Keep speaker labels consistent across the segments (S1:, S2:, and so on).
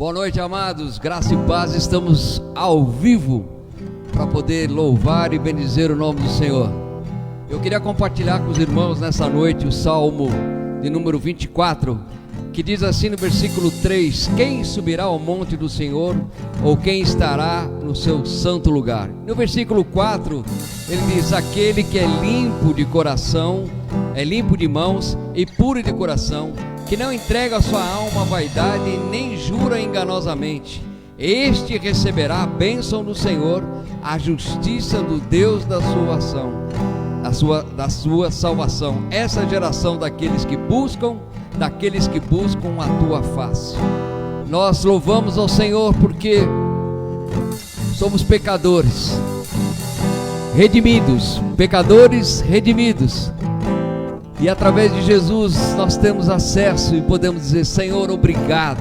S1: Boa noite, amados, graça e paz. Estamos ao vivo para poder louvar e bendizer o nome do Senhor. Eu queria compartilhar com os irmãos nessa noite o Salmo de número 24, que diz assim no versículo 3: quem subirá ao monte do Senhor, ou quem estará no seu santo lugar? No versículo 4 ele diz: aquele que é limpo de coração, é limpo de mãos e puro de coração, que não entrega a sua alma à vaidade, nem jura enganosamente, este receberá a bênção do Senhor, a justiça do Deus da sua salvação. Essa geração daqueles que buscam a tua face. Nós louvamos ao Senhor porque somos pecadores redimidos, e através de Jesus nós temos acesso e podemos dizer: Senhor, obrigado,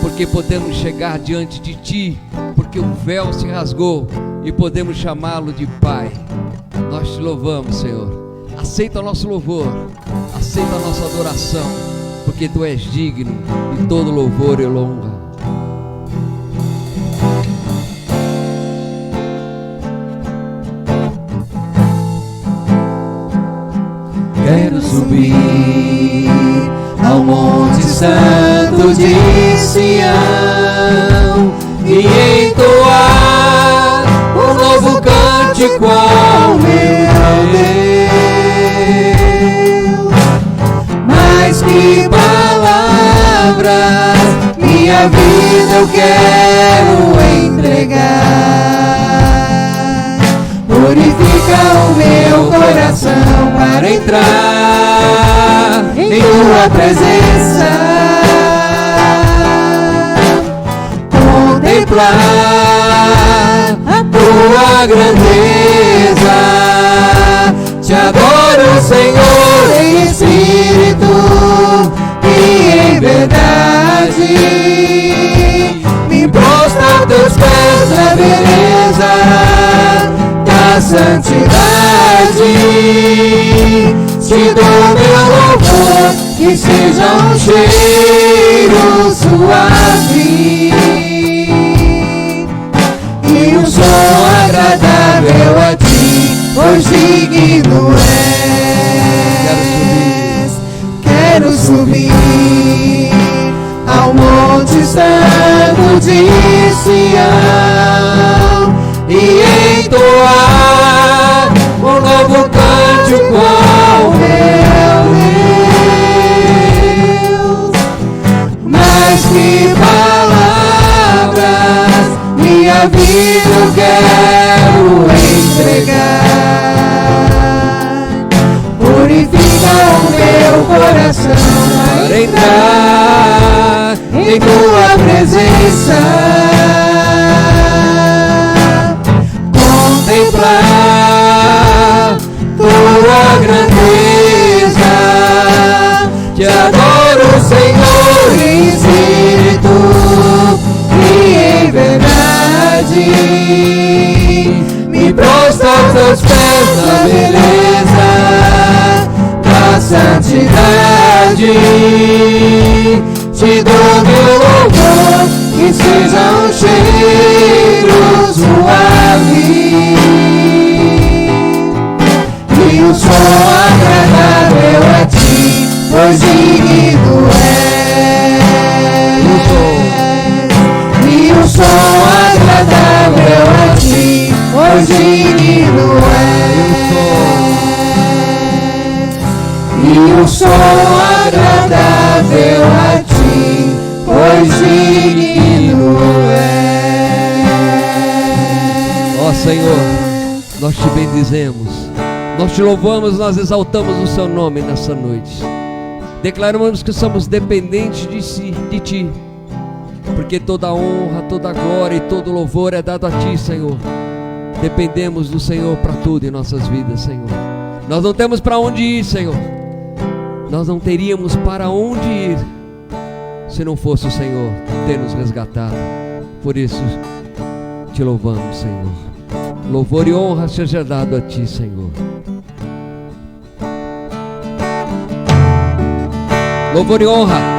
S1: porque podemos chegar diante de Ti, porque o véu se rasgou e podemos chamá-lo de Pai. Nós Te louvamos, Senhor. Aceita o nosso louvor, aceita a nossa adoração, porque Tu és digno de todo louvor e honra.
S2: Quero subir ao Monte Santo de Sião e entoar um novo cântico ao meu Deus. Mais que palavras, minha vida eu quero entregar. Purifica o meu coração para entrar em Tua presença, contemplar a Tua grandeza. Te adoro, Senhor, em espírito e em verdade. Me prostro aos Teus pés na beleza da santidade. Te dou meu louvor, que seja um cheiro suave e um som agradável a Ti, pois digno és. Quero subir ao Monte Santo de Sião e entoar um novo cântico ao meu Deus. Mais que palavras, minha vida eu quero entregar. Purifica o meu coração para entrar em Tua presença, contemplar Tua grandeza. Te adoro, Senhor, em espírito e em verdade. Me prostro aos Teus pés na beleza da santidade. Te dou meu louvor, que seja um cheiro suave e um som agradável a Ti, pois digno és. E um som agradável a Ti, pois digno és. E um som agradável a Ti, pois digno és.
S1: Ó Senhor, nós Te bendizemos, nós Te louvamos, nós exaltamos o Seu nome nessa noite. Declaramos que somos dependentes de Ti, porque toda honra, toda glória e todo louvor é dado a Ti, Senhor. Dependemos do Senhor para tudo em nossas vidas, Senhor. Nós não temos para onde ir, Senhor. Nós não teríamos para onde ir se não fosse o Senhor ter nos resgatado. Por isso Te louvamos, Senhor. Louvor e honra seja dado a Ti, Senhor. Louvor e honra.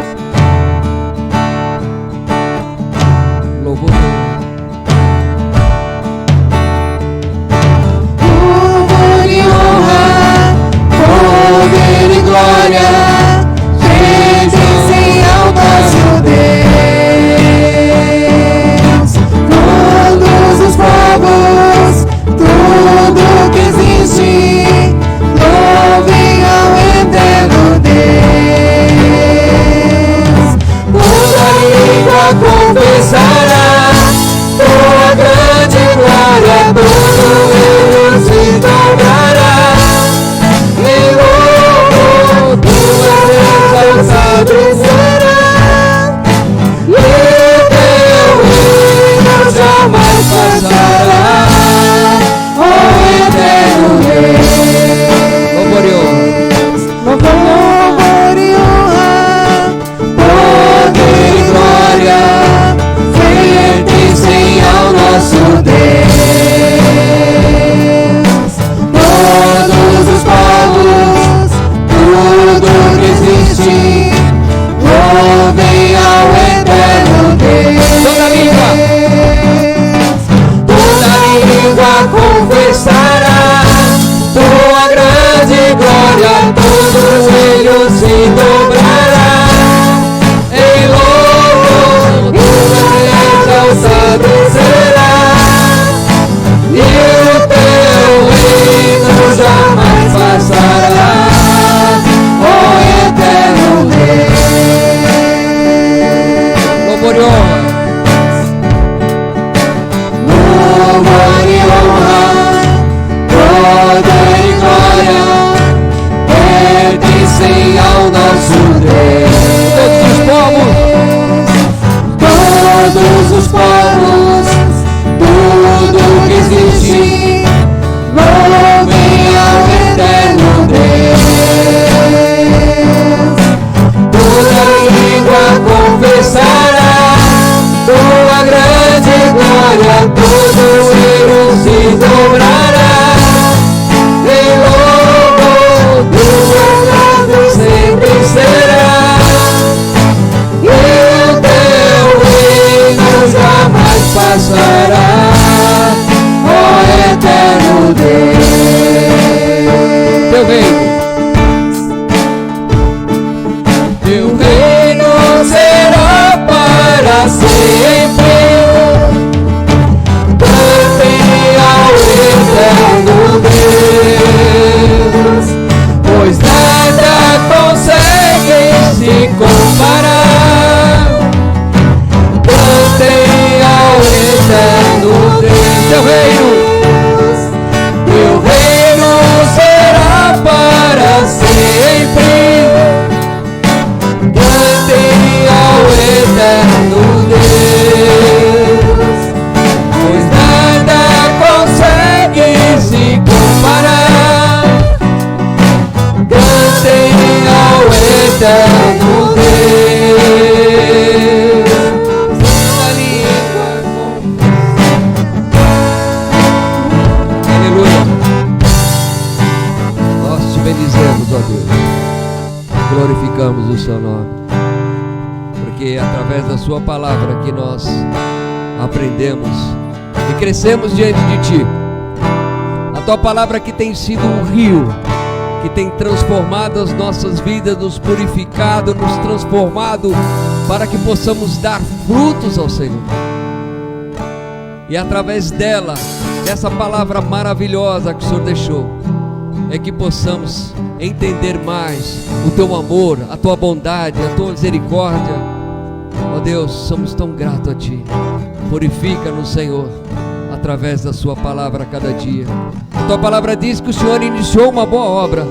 S1: ó Deus. Glorificamos o seu nome, porque é através da sua palavra que nós aprendemos e crescemos diante de ti. A tua palavra que tem sido um rio, que tem transformado as nossas vidas, nos purificado, nos transformado para que possamos dar frutos ao Senhor. E através dela, dessa palavra maravilhosa que o Senhor deixou, é que possamos entender mais o teu amor, a tua bondade, a tua misericórdia. Ó Deus, somos tão gratos a ti. Purifica-nos, Senhor, através da sua palavra a cada dia. A tua palavra diz que o Senhor iniciou uma boa obra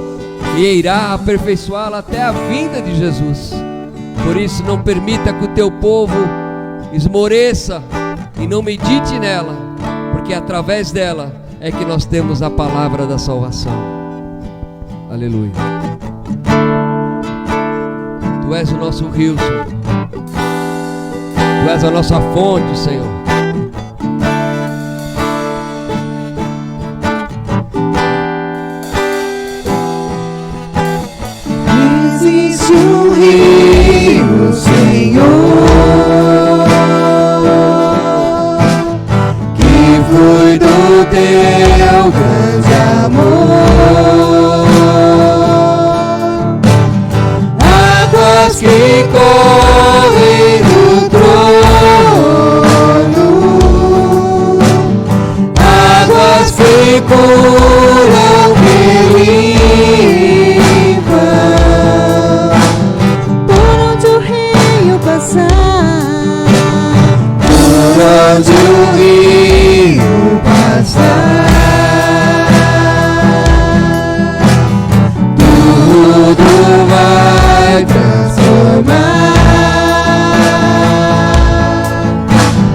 S1: e irá aperfeiçoá-la até a vinda de Jesus. Por isso, não permita que o teu povo esmoreça e não medite nela, porque através dela é que nós temos a palavra da salvação. Aleluia. Tu és o nosso rio, Senhor. Tu és a nossa fonte, Senhor.
S2: Existe um rio, Senhor, que flui do teu grande amor, águas que correm do trono, águas que curam, que limpam, por onde o rio passar, tudo vai transformar,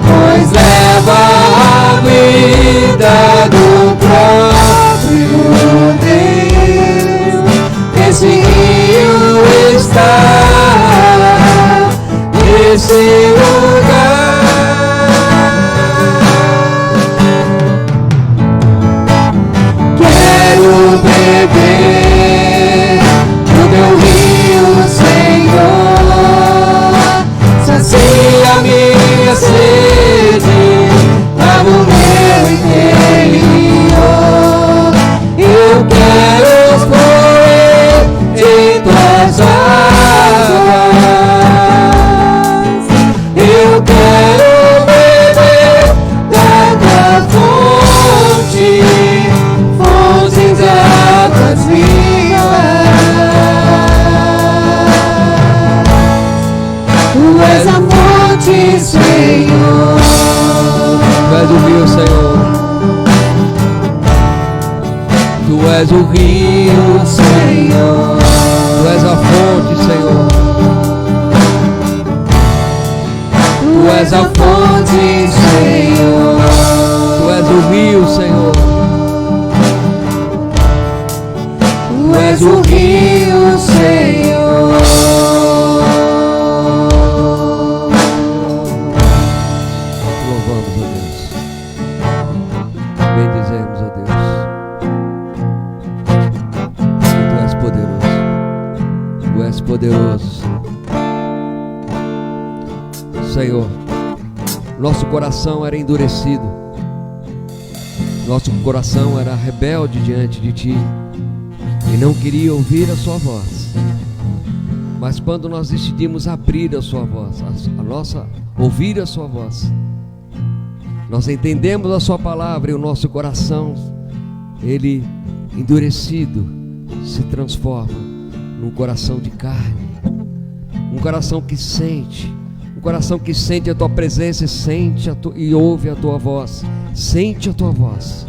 S2: pois leva a vida do próprio Deus. Esse rio está nesse lugar. Quero beber do teu rio, Senhor, sacia minha sede, lava o meu interior. Eu quero fluir em tuas águas, eu quero beber da tua fonte, fonte de águas vivas. Tu és a fonte, Senhor.
S1: Tu és o rio, Senhor. Tu és o rio,
S2: Senhor.
S1: Tu és a fonte, Senhor.
S2: Tu és a fonte, Senhor.
S1: Tu és o rio, Senhor.
S2: Tu és o rio, Senhor.
S1: Louvamos a Deus. Bendizemos a Deus. Tu és poderoso. Tu és poderoso, Senhor. Nosso coração era endurecido. Nosso coração era rebelde diante de Ti e não queria ouvir a sua voz. Mas quando nós decidimos abrir a sua voz, ouvir a sua voz, nós entendemos a sua palavra e o nosso coração, ele endurecido, se transforma num coração de carne, um coração que sente, a tua presença, sente e ouve a tua voz, sente a tua voz,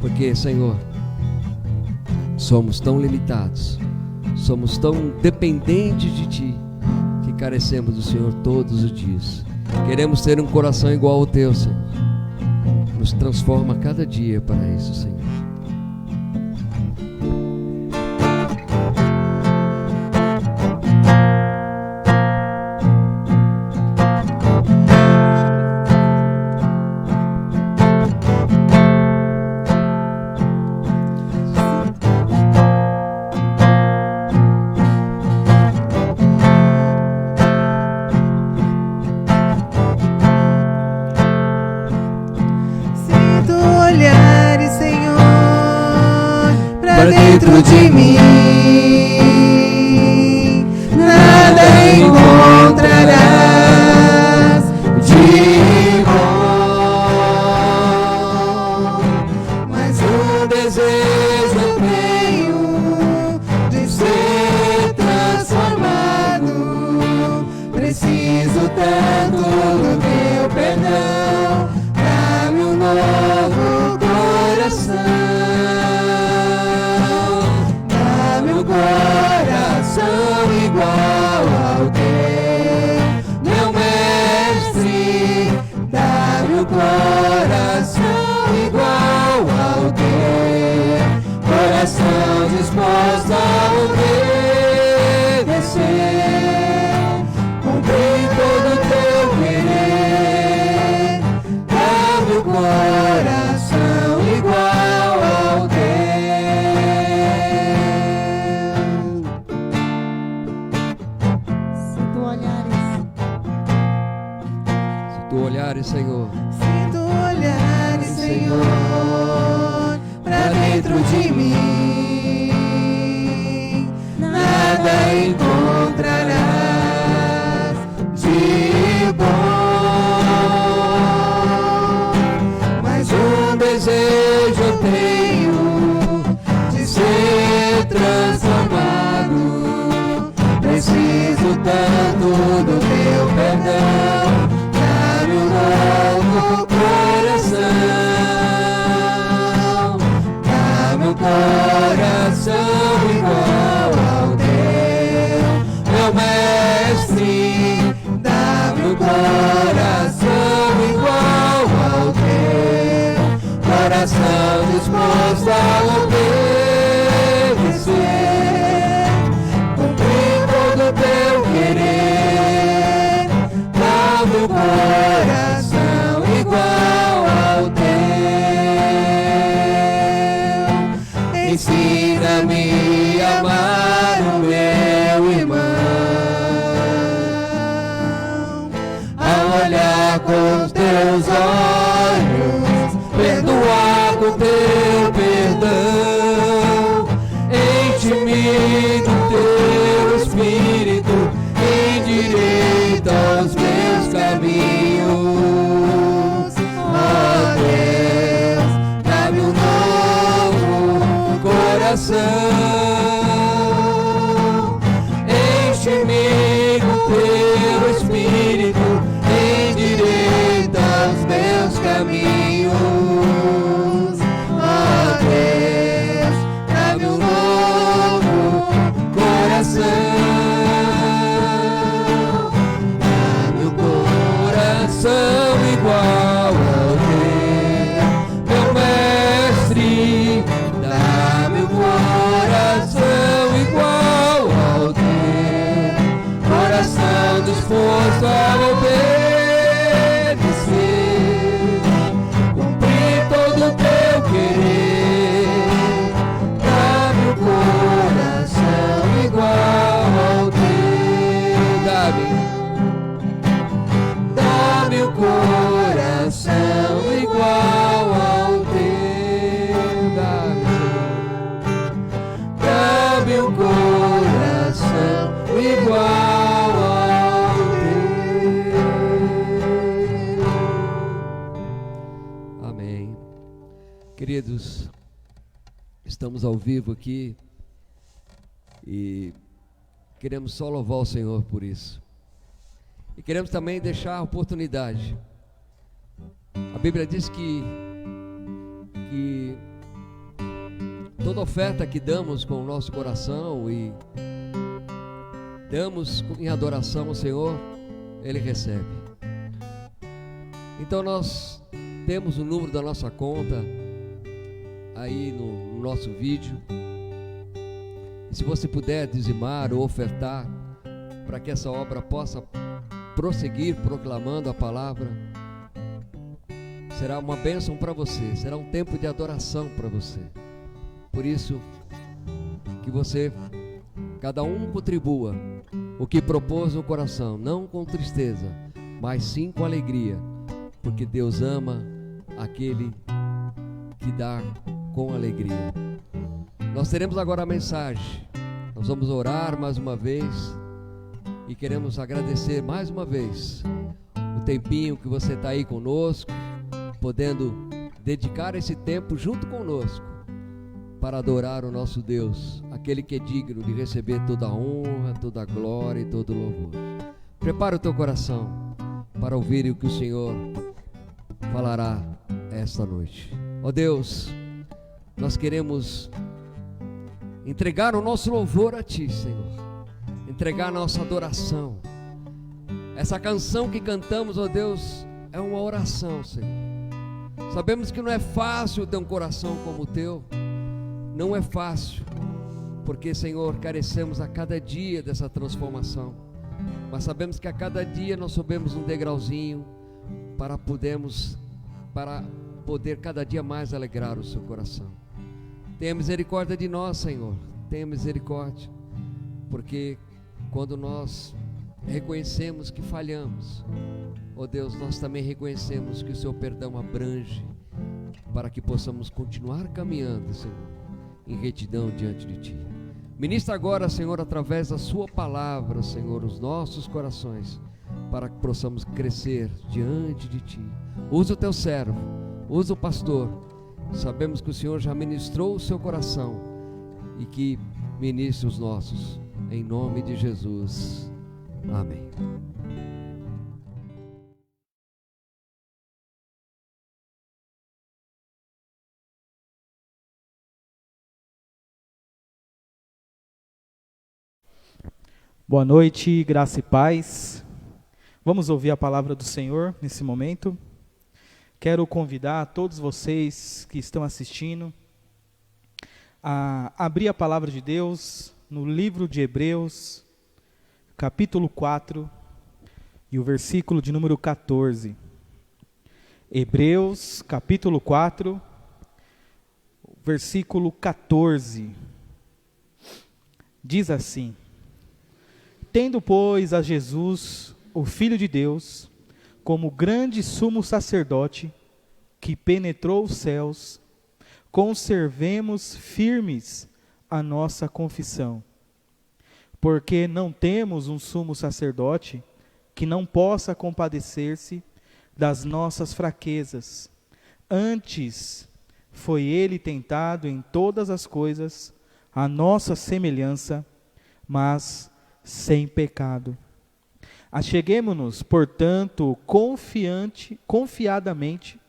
S1: porque, Senhor, somos tão limitados, somos tão dependentes de Ti, que carecemos do Senhor todos os dias. Queremos ter um coração igual ao Teu, Senhor. Nos transforma cada dia para isso, Senhor.
S2: dentro de mim, nada encontrarás de bom, mas um desejo eu tenho de ser transformado. Preciso tanto do teu perdão, dá-me um novo coração. Coração igual ao teu, meu mestre, dá-me um coração igual ao teu, coração disposto a obedecer, cumprir todo o teu querer, dá-me um coração igual ao teu.
S1: Senhor,
S2: sinto olhares, Senhor, pra dentro de mim, nada encontrarás de bom, mas um desejo eu tenho de ser transformado. Preciso tanto do teu perdão, novo coração, dá-me um coração igual ao teu, meu mestre, dá-me um coração igual ao teu, coração disposto a obedecer, cumprir todo o teu querer, dá-me um coração igual ao teu. Ensina-me a amar o meu irmão, a olhar com os teus olhos, perdoar com teu perdão, enche-me do teu espírito, endireita os meus caminhos. Ó Deus, dá-me um novo coração, enche-me do teu espírito, endireita os meus caminhos. Ó Deus, dá-me um novo coração. Coração igual ao teu, meu mestre, dá-me um coração igual ao teu, coração disposto a obedecer, cumprir todo o teu querer, dá-me um coração igual ao teu, dá-me um coração igual ao teu, dá-me um coração igual ao teu. Amém. Queridos, estamos ao vivo aqui e queremos só louvar o Senhor por isso. E queremos também deixar a oportunidade. A Bíblia diz que toda oferta que damos com o nosso coração e damos em adoração ao Senhor, Ele recebe. Então nós temos o número da nossa conta aí no nosso vídeo. E se você puder dizimar ou ofertar para que essa obra possa prosseguir proclamando a palavra, será uma bênção para você, será um tempo de adoração para você. Por isso, que você, cada um contribua o que propôs no coração, não com tristeza, mas sim com alegria, porque Deus ama aquele que dá com alegria. Nós teremos agora a mensagem. Nós vamos orar mais uma vez e queremos agradecer mais uma vez o tempinho que você está aí conosco, podendo dedicar esse tempo junto conosco para adorar o nosso Deus, aquele que é digno de receber toda a honra, toda a glória e todo o louvor. Prepara o teu coração para ouvir o que o Senhor falará esta noite. Ó Deus, nós queremos entregar o nosso louvor a Ti, Senhor, entregar a nossa adoração. Essa canção que cantamos, ó Deus, é uma oração, Senhor. Sabemos que não é fácil ter um coração como o Teu, não é fácil, porque, Senhor, carecemos a cada dia dessa transformação, mas sabemos que a cada dia nós subimos um degrauzinho para poder cada dia mais alegrar o Seu coração. Tenha misericórdia de nós, Senhor, tenha misericórdia, porque quando nós reconhecemos que falhamos, ó Deus, nós também reconhecemos que o Seu perdão abrange, para que possamos continuar caminhando, Senhor, em retidão diante de Ti. Ministra agora, Senhor, através da Sua palavra, Senhor, os nossos corações, para que possamos crescer diante de Ti. Usa o Teu servo, usa o pastor. Sabemos que o Senhor já ministrou o seu coração e que ministre os nossos, em nome de Jesus. Amém.
S3: Boa noite, graça e paz. Vamos ouvir a palavra do Senhor nesse momento. Quero convidar todos vocês que estão assistindo a abrir a palavra de Deus no livro de Hebreus, capítulo 4, e o versículo de número 14. Hebreus, capítulo 4, versículo 14. Diz assim: Tendo, pois, a Jesus, o Filho de Deus, como grande sumo sacerdote, que penetrou os céus, conservemos firmes a nossa confissão. Porque não temos um sumo sacerdote que não possa compadecer-se das nossas fraquezas. Antes, foi ele tentado em todas as coisas, à nossa semelhança, mas sem pecado. Acheguemo-nos, portanto, confiadamente,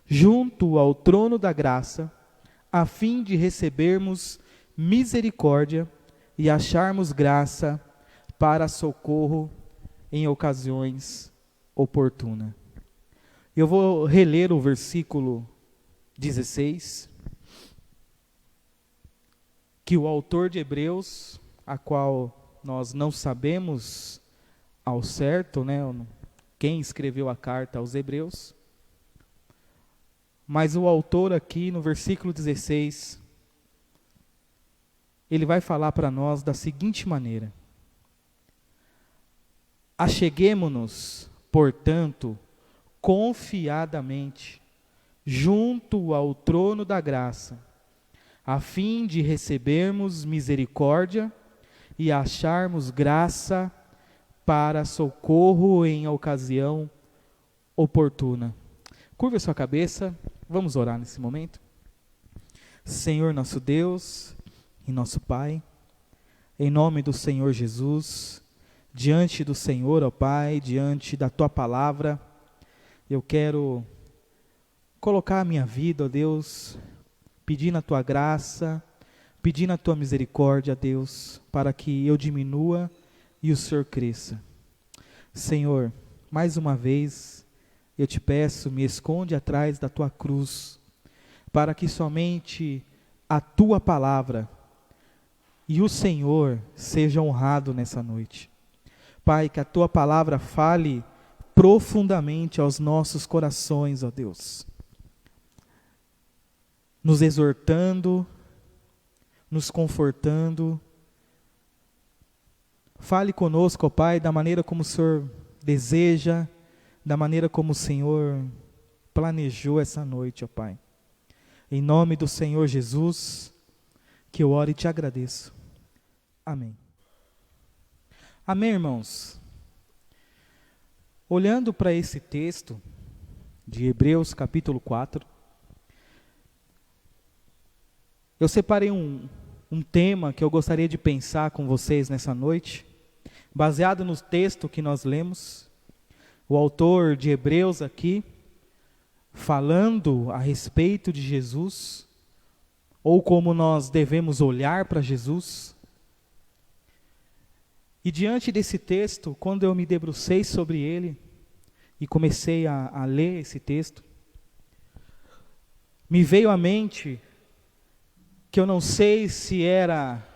S3: junto ao trono da graça, a fim de recebermos misericórdia e acharmos graça para socorro em ocasiões oportunas. Eu vou reler o versículo 16, que o autor de Hebreus, a qual nós não sabemos ao certo, né, quem escreveu a carta aos Hebreus, mas o autor aqui no versículo 16, ele vai falar para nós da seguinte maneira: acheguemo-nos, portanto, confiadamente, junto ao trono da graça, a fim de recebermos misericórdia e acharmos graça para socorro em ocasião oportuna. Curva a sua cabeça, vamos orar nesse momento. Senhor nosso Deus e nosso Pai, em nome do Senhor Jesus, diante do Senhor, ó Pai, diante da Tua palavra, eu quero colocar a minha vida, ó Deus, pedindo a Tua graça, pedindo a Tua misericórdia, Deus, para que eu diminua e o Senhor cresça. Senhor, mais uma vez, eu te peço, me esconde atrás da Tua cruz, para que somente a Tua palavra e o Senhor seja honrado nessa noite. Pai, que a Tua palavra fale profundamente aos nossos corações, ó Deus, nos exortando, nos confortando. Fale conosco, ó Pai, da maneira como o Senhor deseja, da maneira como o Senhor planejou essa noite, ó Pai. Em nome do Senhor Jesus, que eu oro e te agradeço. Amém. Amém, irmãos? Olhando para esse texto de Hebreus capítulo 4, eu separei um tema que eu gostaria de pensar com vocês nessa noite, baseado no texto que nós lemos. O autor de Hebreus aqui, falando a respeito de Jesus, ou como nós devemos olhar para Jesus. E diante desse texto, quando eu me debrucei sobre ele e comecei a ler esse texto, me veio à mente que eu não sei se era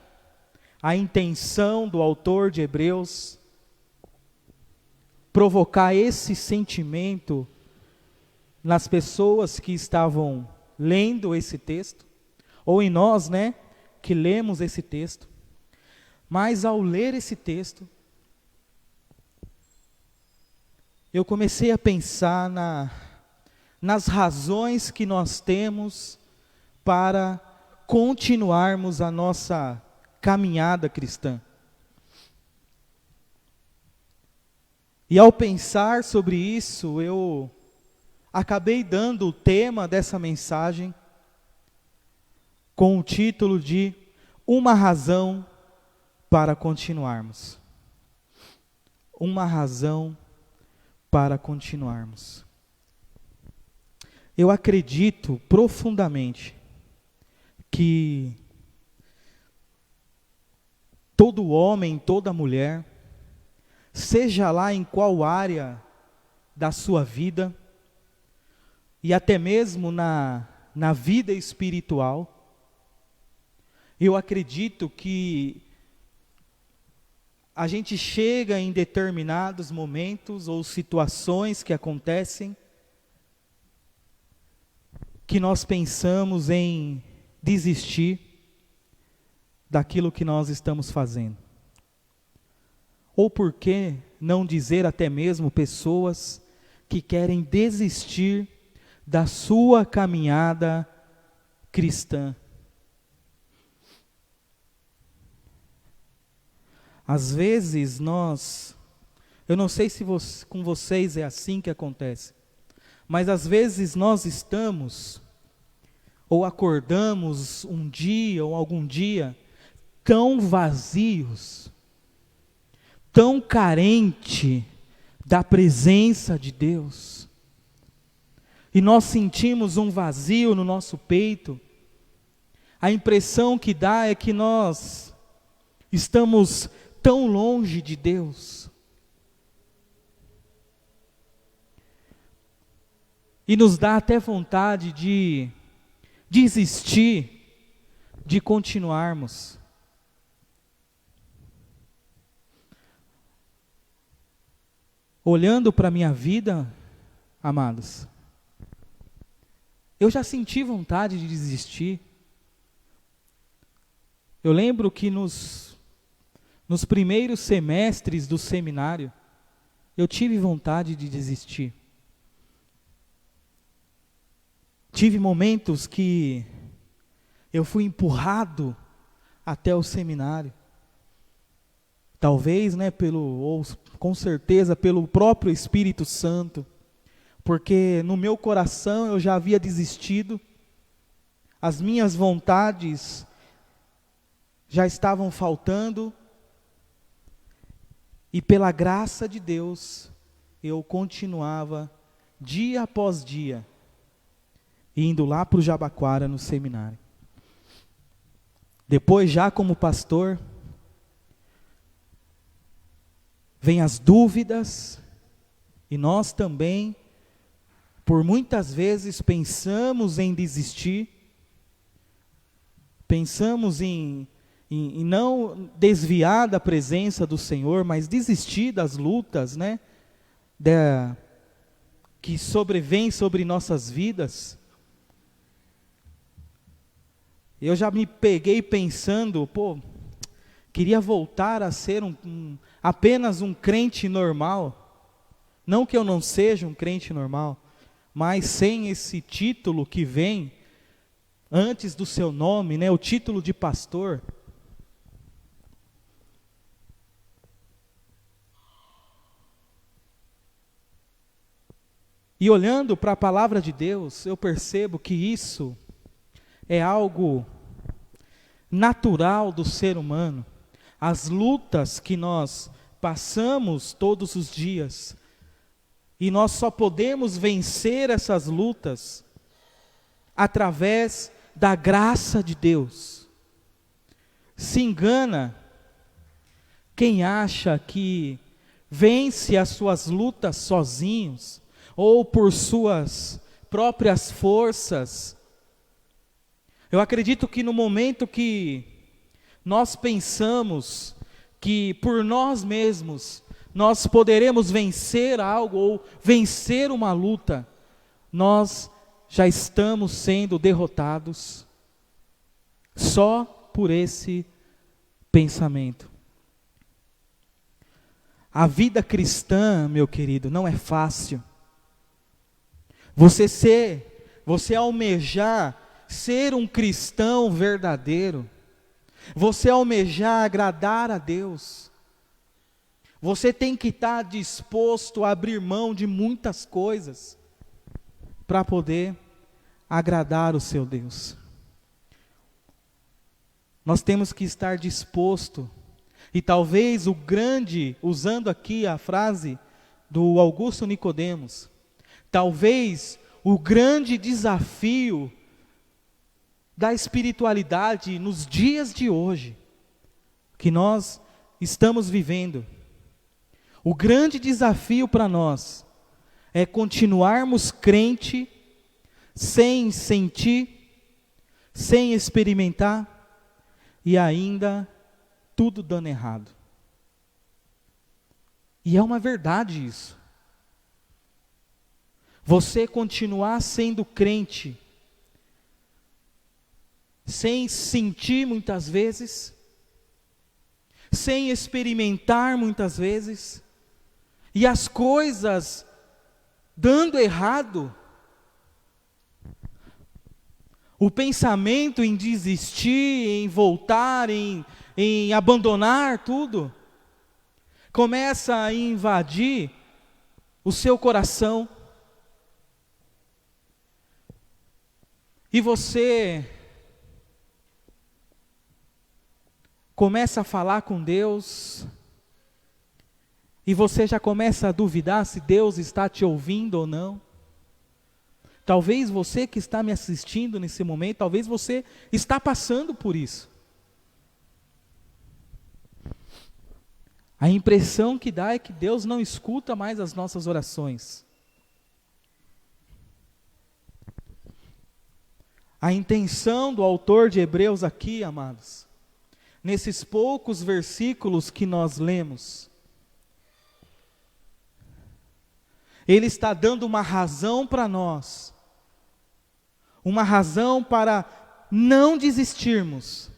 S3: a intenção do autor de Hebreus provocar esse sentimento nas pessoas que estavam lendo esse texto, ou em nós, que lemos esse texto. Mas ao ler esse texto, eu comecei a pensar nas razões que nós temos para continuarmos a nossa caminhada cristã. E ao pensar sobre isso, eu acabei dando o tema dessa mensagem com o título de Uma Razão para Continuarmos. Uma razão para continuarmos. Eu acredito profundamente que todo homem, toda mulher, seja lá em qual área da sua vida, e até mesmo na vida espiritual, eu acredito que a gente chega em determinados momentos ou situações que acontecem, que nós pensamos em desistir daquilo que nós estamos fazendo. Ou por que não dizer até mesmo pessoas que querem desistir da sua caminhada cristã. Às vezes eu não sei se com vocês é assim que acontece, mas às vezes nós estamos, ou acordamos um dia ou algum dia, tão vazios, tão carente da presença de Deus, e nós sentimos um vazio no nosso peito. A impressão que dá é que nós estamos tão longe de Deus, e nos dá até vontade de desistir de continuarmos. Olhando para a minha vida, amados, eu já senti vontade de desistir. Eu lembro que nos primeiros semestres do seminário, eu tive vontade de desistir. Tive momentos que eu fui empurrado até o seminário. Talvez, ou com certeza pelo próprio Espírito Santo, porque no meu coração eu já havia desistido, as minhas vontades já estavam faltando, e pela graça de Deus, eu continuava dia após dia, indo lá para o Jabaquara no seminário. Depois, já como pastor, vem as dúvidas, e nós também, por muitas vezes, pensamos em desistir, pensamos em não desviar da presença do Senhor, mas desistir das lutas, que sobrevêm sobre nossas vidas. Eu já me peguei pensando, queria voltar a ser apenas um crente normal. Não que eu não seja um crente normal, mas sem esse título que vem, antes do seu nome, né, o título de pastor. E olhando para a palavra de Deus, eu percebo que isso é algo natural do ser humano. As lutas que nós passamos todos os dias, e nós só podemos vencer essas lutas através da graça de Deus. Se engana quem acha que vence as suas lutas sozinhos, ou por suas próprias forças. Eu acredito que no momento que nós pensamos que por nós mesmos nós poderemos vencer algo ou vencer uma luta, nós já estamos sendo derrotados só por esse pensamento. A vida cristã, meu querido, não é fácil. Você almejar ser um cristão verdadeiro, você almejar agradar a Deus, você tem que estar disposto a abrir mão de muitas coisas para poder agradar o seu Deus. Nós temos que estar disposto, e talvez o grande, usando aqui a frase do Augusto Nicodemos, talvez o grande desafio da espiritualidade nos dias de hoje, que nós estamos vivendo, o grande desafio para nós é continuarmos crente, sem sentir, sem experimentar, e ainda tudo dando errado. E é uma verdade isso. Você continuar sendo crente, sem sentir muitas vezes, sem experimentar muitas vezes, e as coisas dando errado, o pensamento em desistir, em voltar, em abandonar tudo, começa a invadir o seu coração, e você começa a falar com Deus, e você já começa a duvidar se Deus está te ouvindo ou não. Talvez você que está me assistindo nesse momento, talvez você está passando por isso. A impressão que dá é que Deus não escuta mais as nossas orações. A intenção do autor de Hebreus aqui, amados, nesses poucos versículos que nós lemos, ele está dando uma razão para nós, uma razão para não desistirmos,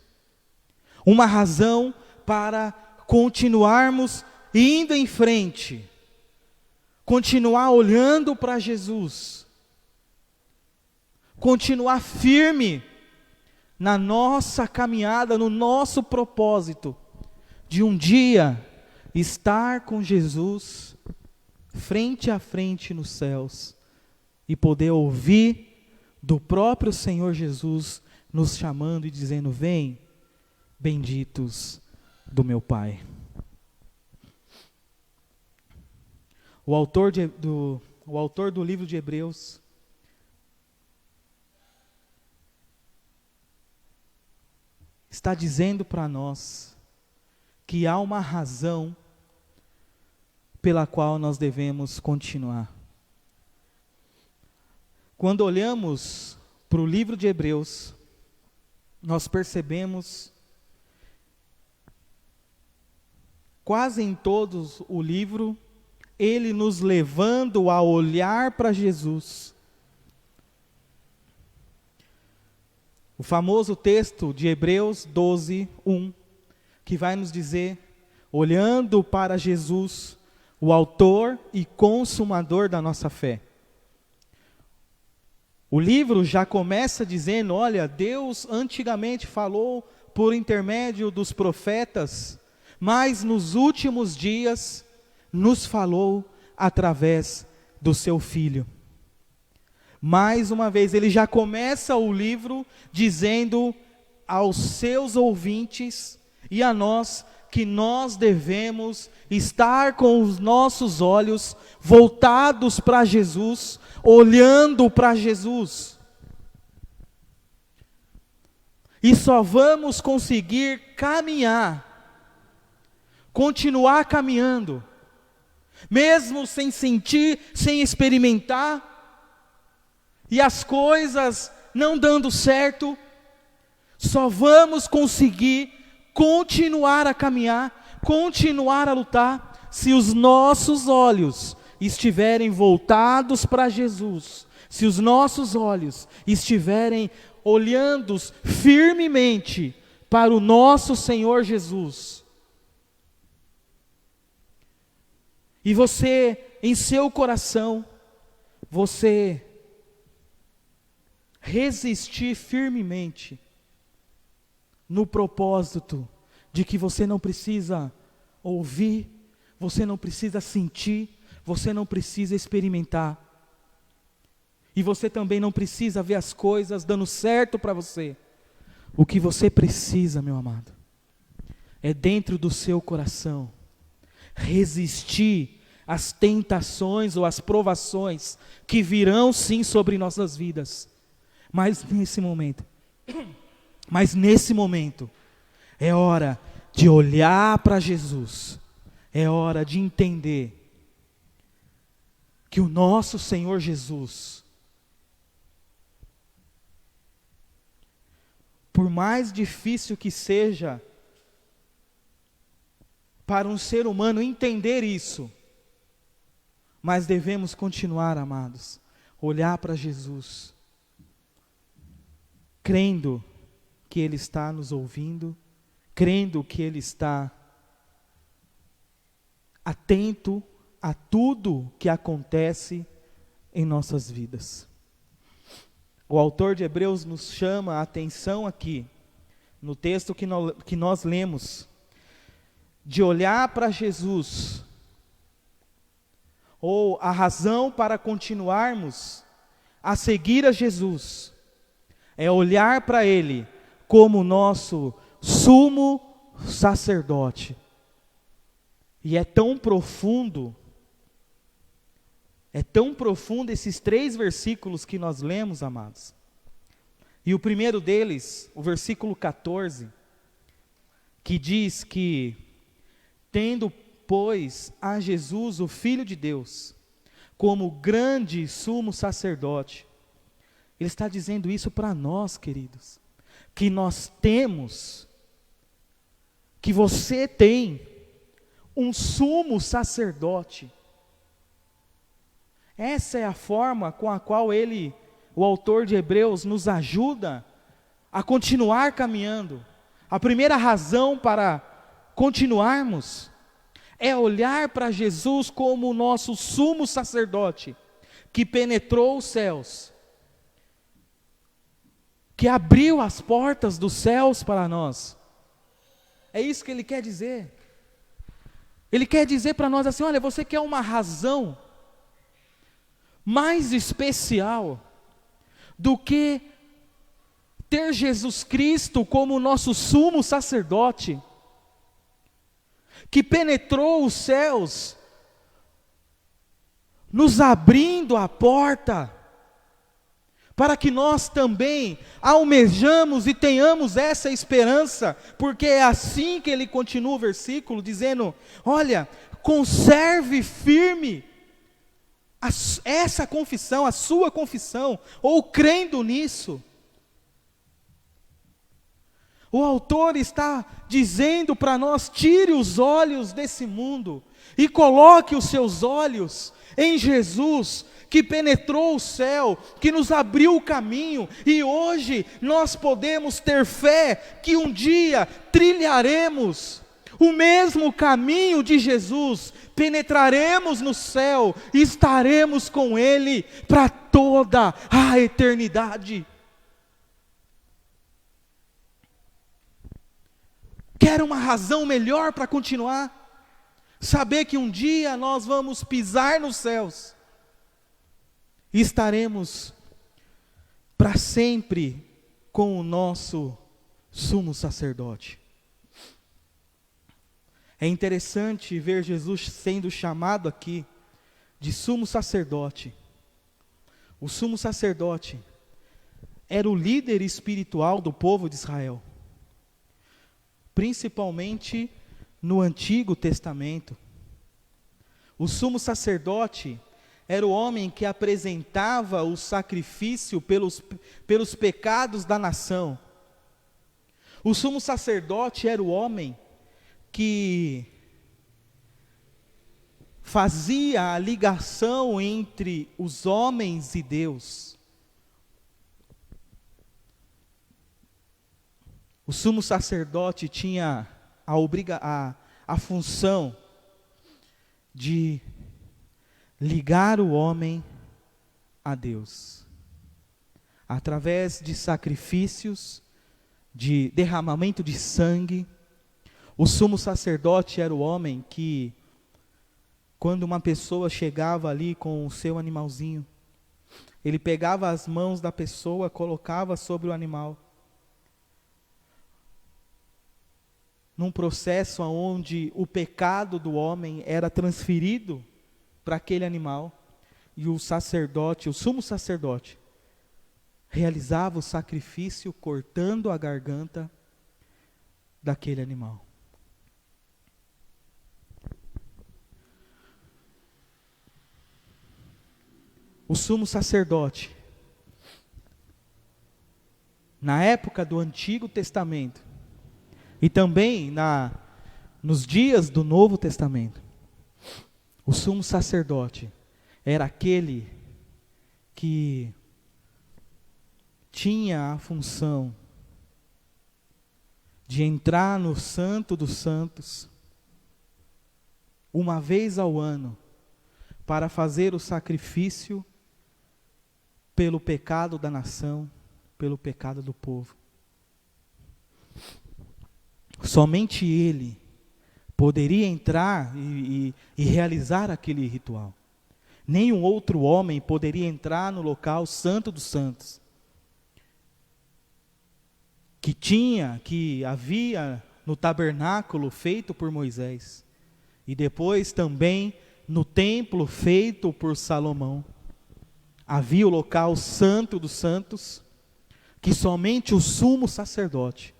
S3: uma razão para continuarmos indo em frente, continuar olhando para Jesus, continuar firme na nossa caminhada, no nosso propósito, de um dia estar com Jesus, frente a frente nos céus, e poder ouvir do próprio Senhor Jesus, nos chamando e dizendo: vem, benditos do meu Pai. O autor do livro de Hebreus está dizendo para nós que há uma razão pela qual nós devemos continuar. Quando olhamos para o livro de Hebreus, nós percebemos, quase em todos o livro, ele nos levando a olhar para Jesus. O famoso texto de Hebreus 12, 1, que vai nos dizer: olhando para Jesus, o autor e consumador da nossa fé. O livro já começa dizendo, olha, Deus antigamente falou por intermédio dos profetas, mas nos últimos dias nos falou através do seu Filho. Mais uma vez, ele já começa o livro dizendo aos seus ouvintes e a nós que nós devemos estar com os nossos olhos voltados para Jesus, olhando para Jesus. E só vamos conseguir caminhar, continuar caminhando, mesmo sem sentir, sem experimentar, e as coisas não dando certo, só vamos conseguir continuar a caminhar, continuar a lutar, se os nossos olhos estiverem voltados para Jesus, se os nossos olhos estiverem olhando firmemente para o nosso Senhor Jesus. E você, em seu coração, você resistir firmemente no propósito de que você não precisa ouvir, você não precisa sentir, você não precisa experimentar. E você também não precisa ver as coisas dando certo para você. O que você precisa, meu amado, é dentro do seu coração resistir às tentações ou às provações que virão sim sobre nossas vidas. Mas nesse momento, é hora de olhar para Jesus, é hora de entender que o nosso Senhor Jesus, por mais difícil que seja para um ser humano entender isso, mas devemos continuar, amados, olhar para Jesus, crendo que Ele está nos ouvindo, crendo que Ele está atento a tudo que acontece em nossas vidas. O autor de Hebreus nos chama a atenção aqui, no texto que nós lemos, de olhar para Jesus, ou a razão para continuarmos a seguir a Jesus, é olhar para Ele como nosso sumo sacerdote. E é tão profundo esses 3 versículos que nós lemos, amados. E o primeiro deles, o versículo 14, que diz que, tendo, pois, a Jesus, o Filho de Deus, como grande sumo sacerdote, Ele está dizendo isso para nós, queridos, que nós temos, que você tem um sumo sacerdote. Essa é a forma com a qual o autor de Hebreus, nos ajuda a continuar caminhando. A primeira razão para continuarmos é olhar para Jesus como o nosso sumo sacerdote, que penetrou os céus, que abriu as portas dos céus para nós. É isso que ele quer dizer. Ele quer dizer para nós assim, olha, você quer uma razão mais especial do que ter Jesus Cristo como nosso sumo sacerdote, que penetrou os céus, nos abrindo a porta, para que nós também almejamos e tenhamos essa esperança, porque é assim que ele continua o versículo, dizendo, olha, conserve firme essa confissão, a sua confissão, ou crendo nisso. O autor está dizendo para nós, tire os olhos desse mundo, e coloque os seus olhos em Jesus, que penetrou o céu, que nos abriu o caminho, e hoje nós podemos ter fé, que um dia trilharemos O mesmo caminho de Jesus, penetraremos no céu e estaremos com Ele para toda a eternidade. Quer uma razão melhor para continuar? Saber que um dia nós vamos pisar nos céus e estaremos para sempre com o nosso sumo sacerdote. É interessante ver Jesus sendo chamado aqui de sumo sacerdote. O sumo sacerdote era o líder espiritual do povo de Israel, principalmente no Antigo Testamento. O sumo sacerdote era o homem que apresentava o sacrifício pelos pecados da nação. O sumo sacerdote era o homem que fazia a ligação entre os homens e Deus. O sumo sacerdote tinha a função de ligar o homem a Deus, através de sacrifícios, de derramamento de sangue. O sumo sacerdote era o homem que, quando uma pessoa chegava ali com o seu animalzinho, ele pegava as mãos da pessoa, colocava sobre o animal, num processo onde o pecado do homem era transferido para aquele animal, e o sacerdote, o sumo sacerdote, realizava o sacrifício cortando a garganta daquele animal. O sumo sacerdote, na época do Antigo Testamento, e também nos dias do Novo Testamento, o sumo sacerdote era aquele que tinha a função de entrar no Santo dos Santos uma vez ao ano para fazer o sacrifício pelo pecado da nação, pelo pecado do povo. Somente ele poderia entrar e realizar aquele ritual. Nenhum outro homem poderia entrar no local santo dos santos, que havia no tabernáculo feito por Moisés, e depois também no templo feito por Salomão. Havia o local santo dos santos, que somente o sumo sacerdote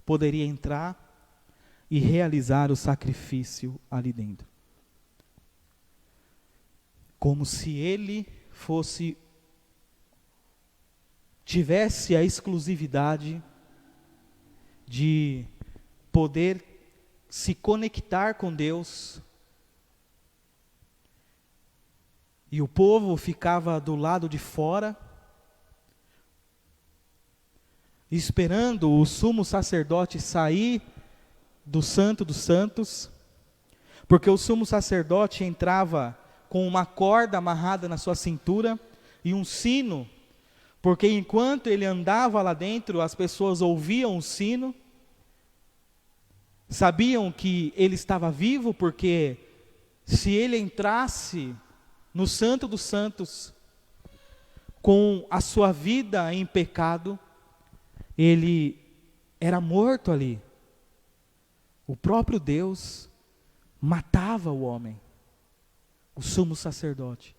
S3: poderia entrar e realizar o sacrifício ali dentro. Como se ele tivesse a exclusividade de poder se conectar com Deus, e o povo ficava do lado de fora, esperando o sumo sacerdote sair do Santo dos Santos, porque o sumo sacerdote entrava com uma corda amarrada na sua cintura e um sino, porque enquanto ele andava lá dentro, as pessoas ouviam o sino, sabiam que ele estava vivo, porque se ele entrasse no Santo dos Santos com a sua vida em pecado, ele era morto ali. O próprio Deus matava o homem, o sumo sacerdote,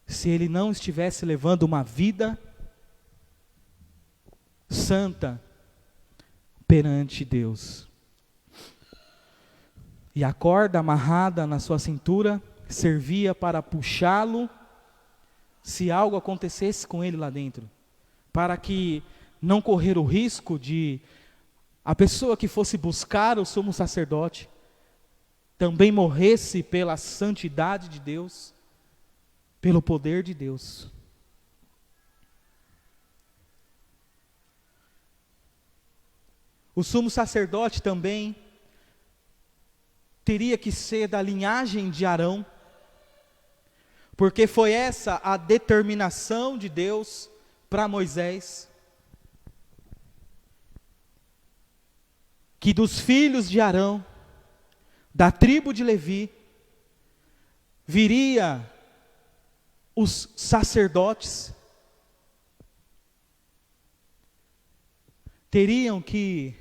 S3: se ele não estivesse levando uma vida santa perante Deus. E a corda amarrada na sua cintura servia para puxá-lo se algo acontecesse com ele lá dentro, para que não correr o risco de a pessoa que fosse buscar o sumo sacerdote também morresse pela santidade de Deus, pelo poder de Deus. O sumo sacerdote também teria que ser da linhagem de Arão, porque foi essa a determinação de Deus para Moisés, que dos filhos de Arão, da tribo de Levi, viria os sacerdotes, teriam que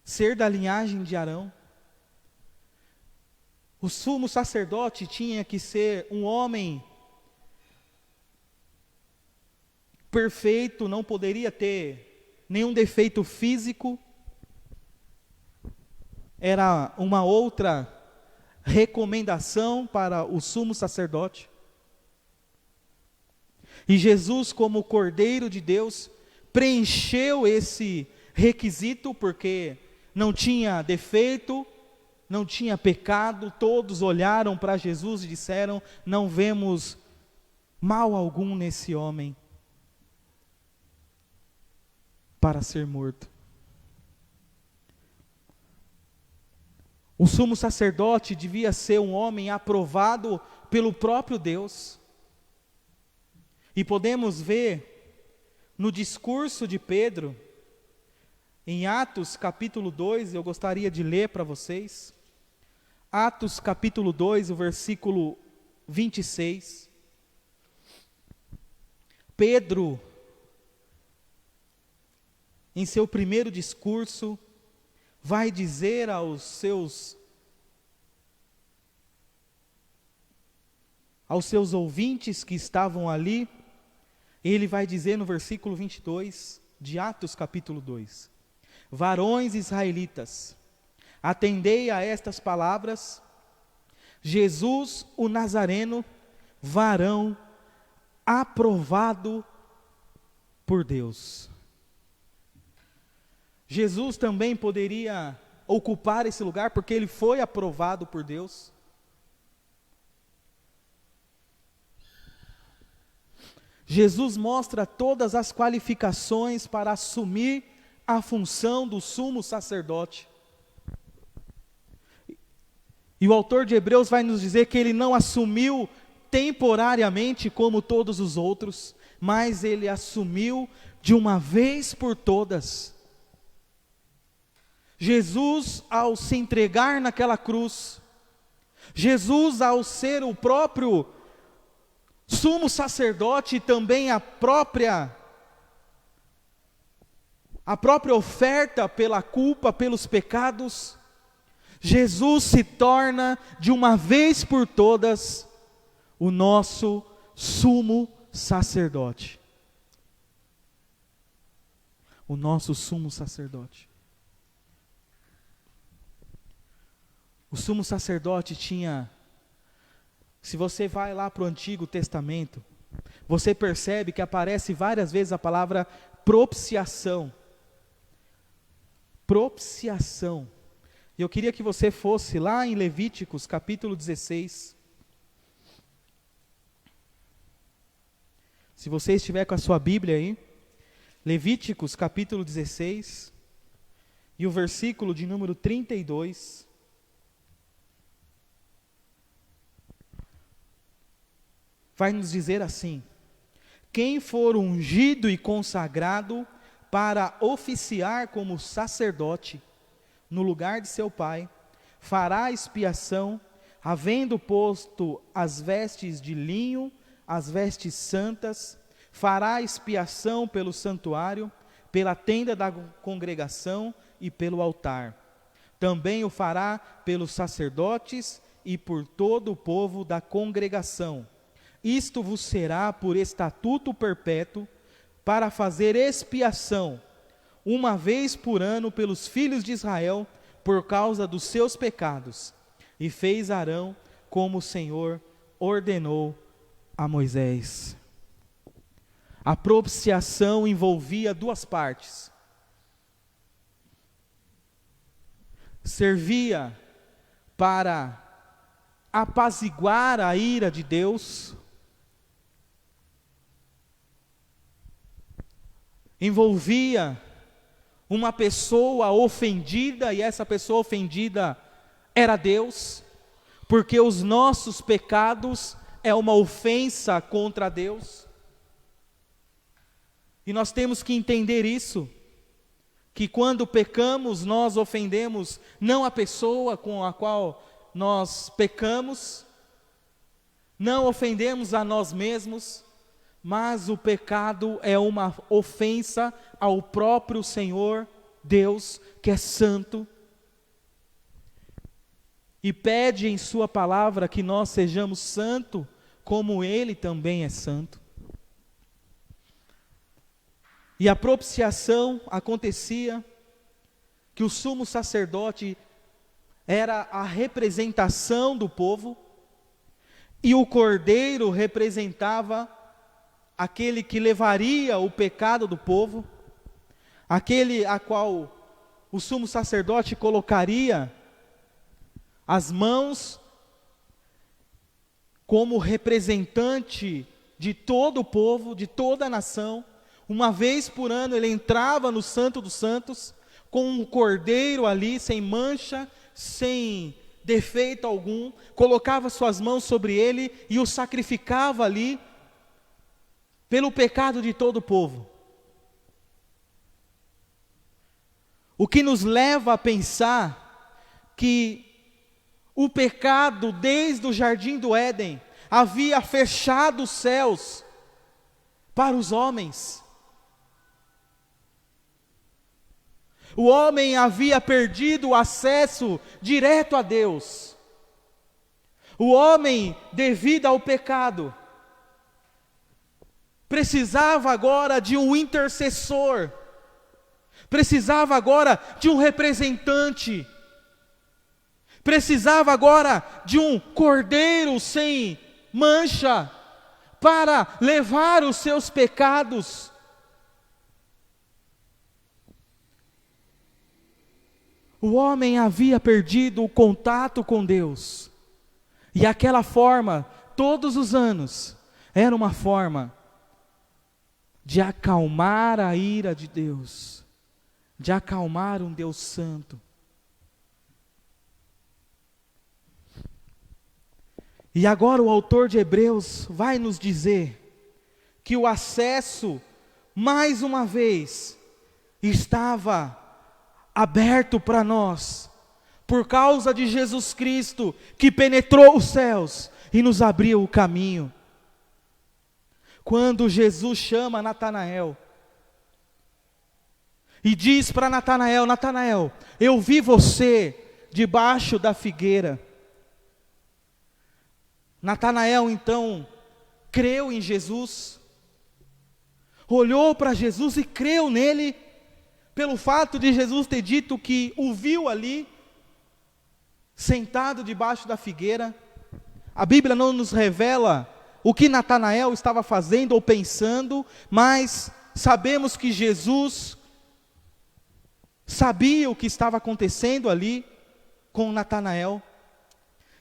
S3: ser da linhagem de Arão. O sumo sacerdote tinha que ser um homem perfeito, não poderia ter nenhum defeito físico. Era uma outra recomendação para o sumo sacerdote. E Jesus, como Cordeiro de Deus, preencheu esse requisito, porque não tinha defeito, não tinha pecado. Todos olharam para Jesus e disseram: não vemos mal algum nesse homem para ser morto. O sumo sacerdote devia ser um homem aprovado pelo próprio Deus. E podemos ver no discurso de Pedro, em Atos capítulo 2, eu gostaria de ler para vocês. Atos capítulo 2, o versículo 26. Pedro, em seu primeiro discurso, vai dizer aos seus ouvintes que estavam ali, ele vai dizer no versículo 22 de Atos capítulo 2: varões israelitas, atendei a estas palavras. Jesus o Nazareno, varão aprovado por Deus. Jesus também poderia ocupar esse lugar, porque ele foi aprovado por Deus. Jesus mostra todas as qualificações para assumir a função do sumo sacerdote. E o autor de Hebreus vai nos dizer que ele não assumiu temporariamente como todos os outros, mas ele assumiu de uma vez por todas. Jesus, ao se entregar naquela cruz, Jesus, ao ser o próprio sumo sacerdote, e também a própria oferta pela culpa, pelos pecados, Jesus se torna de uma vez por todas o nosso sumo sacerdote. O nosso sumo sacerdote. O sumo sacerdote tinha, se você vai lá para o Antigo Testamento, você percebe que aparece várias vezes a palavra propiciação. Propiciação. E eu queria que você fosse lá em Levíticos capítulo 16. Se você estiver com a sua Bíblia aí, Levíticos capítulo 16, e o versículo de número 32. Vai nos dizer assim: quem for ungido e consagrado para oficiar como sacerdote no lugar de seu pai, fará expiação, havendo posto as vestes de linho, as vestes santas, fará expiação pelo santuário, pela tenda da congregação e pelo altar. Também o fará pelos sacerdotes e por todo o povo da congregação. Isto vos será por estatuto perpétuo, para fazer expiação, uma vez por ano, pelos filhos de Israel, por causa dos seus pecados. E fez Arão como o Senhor ordenou a Moisés. A propiciação envolvia duas partes. Servia para apaziguar a ira de Deus, envolvia uma pessoa ofendida, e essa pessoa ofendida era Deus, porque os nossos pecados é uma ofensa contra Deus. E nós temos que entender isso, que quando pecamos, nós ofendemos não a pessoa com a qual nós pecamos, não ofendemos a nós mesmos, mas o pecado é uma ofensa ao próprio Senhor, Deus, que é santo, e pede em sua palavra que nós sejamos santos, como Ele também é santo. E a propiciação acontecia que o sumo sacerdote era a representação do povo, e o cordeiro representava aquele que levaria o pecado do povo, aquele a qual o sumo sacerdote colocaria as mãos como representante de todo o povo, de toda a nação. Uma vez por ano ele entrava no Santo dos Santos, com um cordeiro ali, sem mancha, sem defeito algum, colocava suas mãos sobre ele e o sacrificava ali, pelo pecado de todo o povo. O que nos leva a pensar que o pecado, desde o jardim do Éden, havia fechado os céus para os homens. O homem havia perdido o acesso direto a Deus. O homem, devido ao pecado, precisava agora de um intercessor, precisava agora de um representante, precisava agora de um cordeiro sem mancha, para levar os seus pecados. O homem havia perdido o contato com Deus, e aquela forma, todos os anos, era uma forma de acalmar a ira de Deus, de acalmar um Deus santo. E agora o autor de Hebreus vai nos dizer que o acesso, mais uma vez, estava aberto para nós, por causa de Jesus Cristo, que penetrou os céus e nos abriu o caminho. Quando Jesus chama Natanael e diz para Natanael: Natanael, eu vi você debaixo da figueira. Natanael então creu em Jesus, olhou para Jesus e creu nele, pelo fato de Jesus ter dito que o viu ali, sentado debaixo da figueira. A Bíblia não nos revela o que Natanael estava fazendo ou pensando, mas sabemos que Jesus sabia o que estava acontecendo ali com Natanael.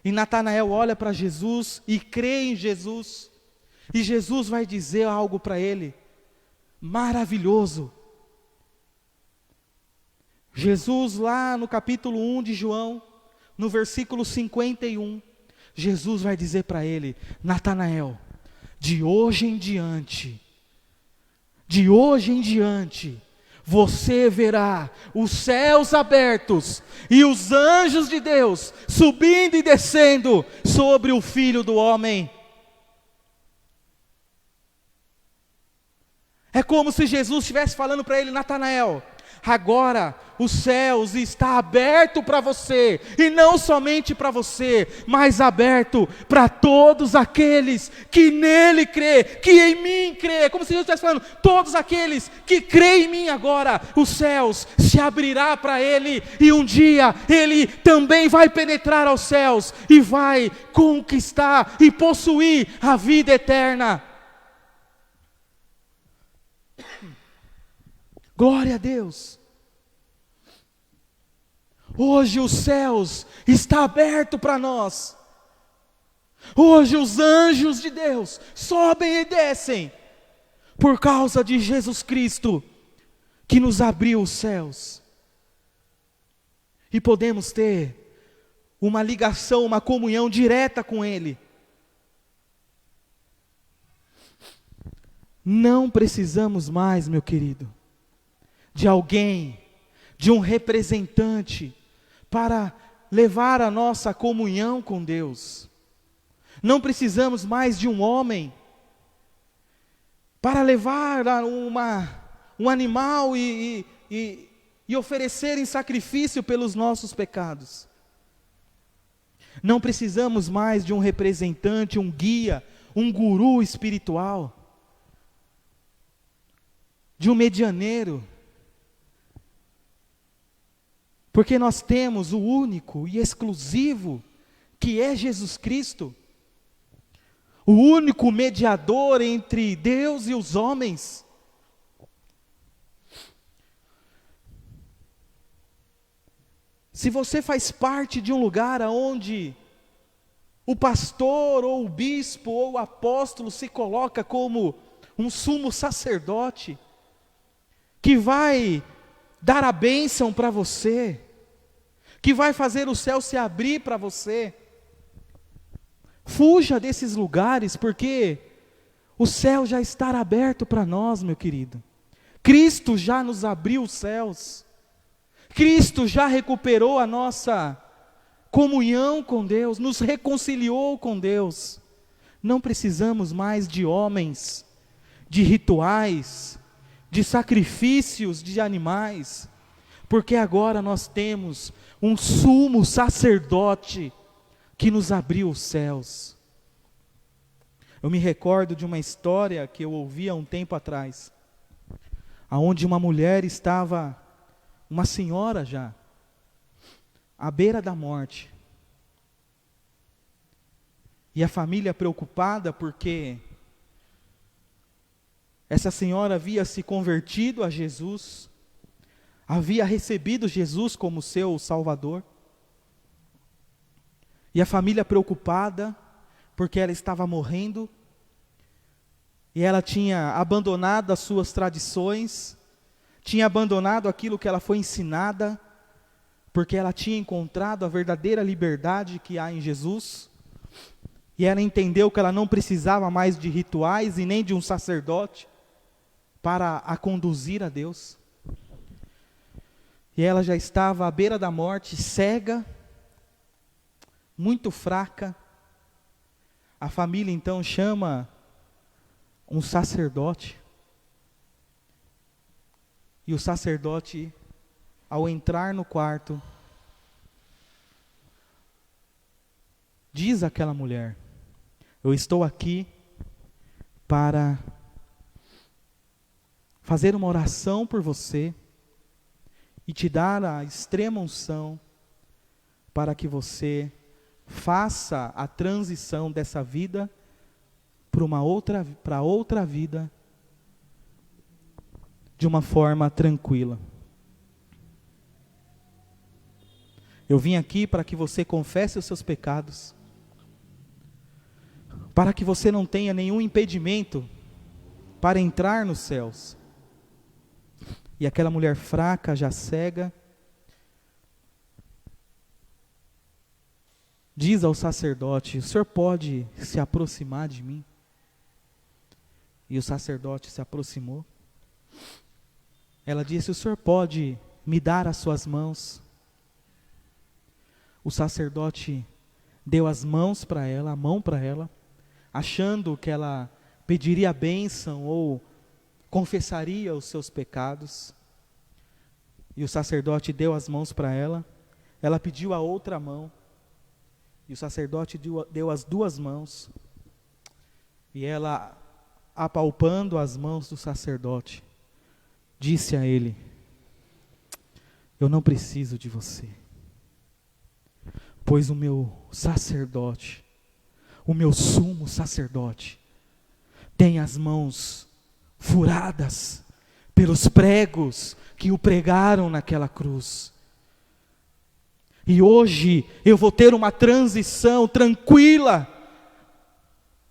S3: E Natanael olha para Jesus e crê em Jesus, e Jesus vai dizer algo para ele, maravilhoso. Jesus lá no capítulo 1 de João, no versículo 51, Jesus vai dizer para ele: Natanael, de hoje em diante, você verá os céus abertos e os anjos de Deus subindo e descendo sobre o Filho do Homem. É como se Jesus estivesse falando para ele: Natanael, agora os céus está aberto para você, e não somente para você, mas aberto para todos aqueles que nele crê, que em mim crê. Como se Jesus estivesse falando: todos aqueles que creem em mim agora, os céus se abrirá para ele, e um dia ele também vai penetrar aos céus, e vai conquistar e possuir a vida eterna. Glória a Deus. Hoje os céus está aberto para nós. Hoje os anjos de Deus sobem e descem por causa de Jesus Cristo, que nos abriu os céus. E podemos ter uma ligação, uma comunhão direta com Ele. Não precisamos mais, meu querido, de alguém, de um representante, para levar a nossa comunhão com Deus. Não precisamos mais de um homem, para levar um animal e oferecer em sacrifício pelos nossos pecados. Não precisamos mais de um representante, um guia, um guru espiritual, de um medianeiro, porque nós temos o único e exclusivo, que é Jesus Cristo, o único mediador entre Deus e os homens. Se você faz parte de um lugar onde o pastor, ou o bispo, ou o apóstolo se coloca como um sumo sacerdote, que vai dar a bênção para você, que vai fazer o céu se abrir para você, fuja desses lugares, porque o céu já está aberto para nós, meu querido. Cristo já nos abriu os céus. Cristo já recuperou a nossa comunhão com Deus, nos reconciliou com Deus. Não precisamos mais de homens, de rituais, de sacrifícios de animais, porque agora nós temos um sumo sacerdote que nos abriu os céus. Eu me recordo de uma história que eu ouvi há um tempo atrás, aonde uma mulher estava, uma senhora já, à beira da morte, e a família preocupada porque essa senhora havia se convertido a Jesus, havia recebido Jesus como seu Salvador, e a família preocupada, porque ela estava morrendo, e ela tinha abandonado as suas tradições, tinha abandonado aquilo que ela foi ensinada, porque ela tinha encontrado a verdadeira liberdade que há em Jesus, e ela entendeu que ela não precisava mais de rituais e nem de um sacerdote para a conduzir a Deus. E ela já estava à beira da morte, cega, muito fraca. A família então chama um sacerdote. E o sacerdote, ao entrar no quarto, diz àquela mulher: eu estou aqui para fazer uma oração por você e te dar a extrema unção para que você faça a transição dessa vida para outra vida de uma forma tranquila. Eu vim aqui para que você confesse os seus pecados, para que você não tenha nenhum impedimento para entrar nos céus. E aquela mulher fraca, já cega, diz ao sacerdote: o senhor pode se aproximar de mim? E o sacerdote se aproximou. Ela disse: o senhor pode me dar as suas mãos? O sacerdote deu as mãos para ela, a mão para ela, achando que ela pediria a bênção ou confessaria os seus pecados. E o sacerdote deu as mãos para ela, ela pediu a outra mão, e o sacerdote deu as duas mãos, e ela, apalpando as mãos do sacerdote, disse a ele: eu não preciso de você, pois o meu sacerdote, o meu sumo sacerdote, tem as mãos furadas pelos pregos que o pregaram naquela cruz. E hoje eu vou ter uma transição tranquila,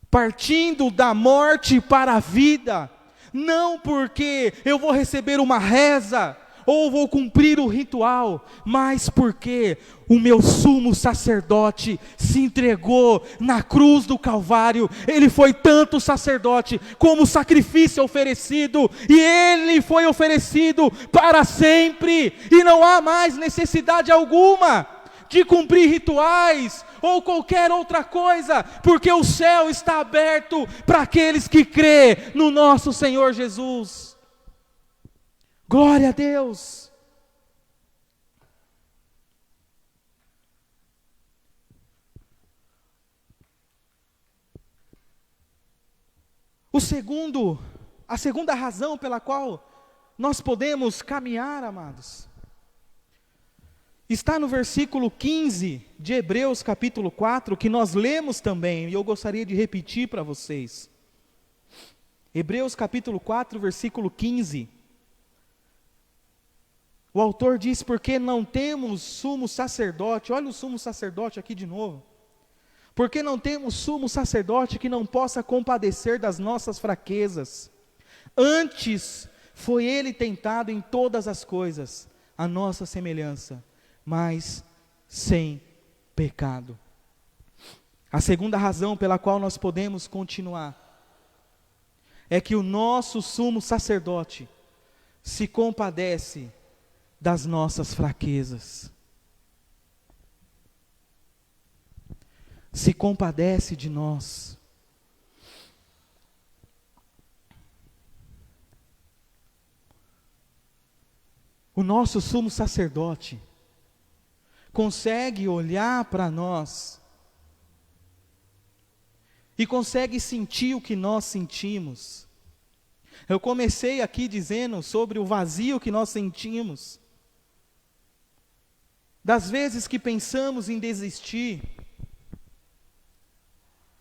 S3: partindo da morte para a vida, não porque eu vou receber uma reza, ou vou cumprir o ritual, mas porque o meu sumo sacerdote se entregou na cruz do Calvário. Ele foi tanto sacerdote como sacrifício oferecido, e ele foi oferecido para sempre, e não há mais necessidade alguma de cumprir rituais ou qualquer outra coisa, porque o céu está aberto para aqueles que crêem no nosso Senhor Jesus. Glória a Deus. A segunda razão pela qual nós podemos caminhar, amados, está no versículo 15 de Hebreus capítulo 4, que nós lemos também, e eu gostaria de repetir para vocês. Hebreus capítulo 4, versículo 15. O autor diz: porque não temos sumo sacerdote, olha o sumo sacerdote aqui de novo. Porque não temos sumo sacerdote que não possa compadecer das nossas fraquezas. Antes foi ele tentado em todas as coisas, a nossa semelhança, mas sem pecado. A segunda razão pela qual nós podemos continuar é que o nosso sumo sacerdote se compadece das nossas fraquezas. Se compadece de nós. O nosso sumo sacerdote consegue olhar para nós e consegue sentir o que nós sentimos. Eu comecei aqui dizendo sobre o vazio que nós sentimos, das vezes que pensamos em desistir.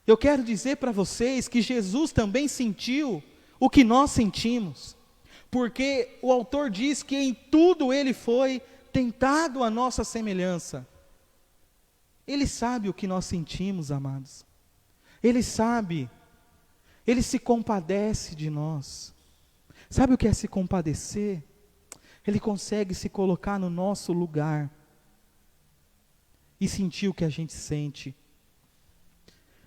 S3: Eu quero dizer para vocês que Jesus também sentiu o que nós sentimos, porque o autor diz que em tudo ele foi tentado à nossa semelhança. Ele sabe o que nós sentimos, amados. Ele sabe, ele se compadece de nós. Sabe o que é se compadecer? Ele consegue se colocar no nosso lugar e sentir o que a gente sente.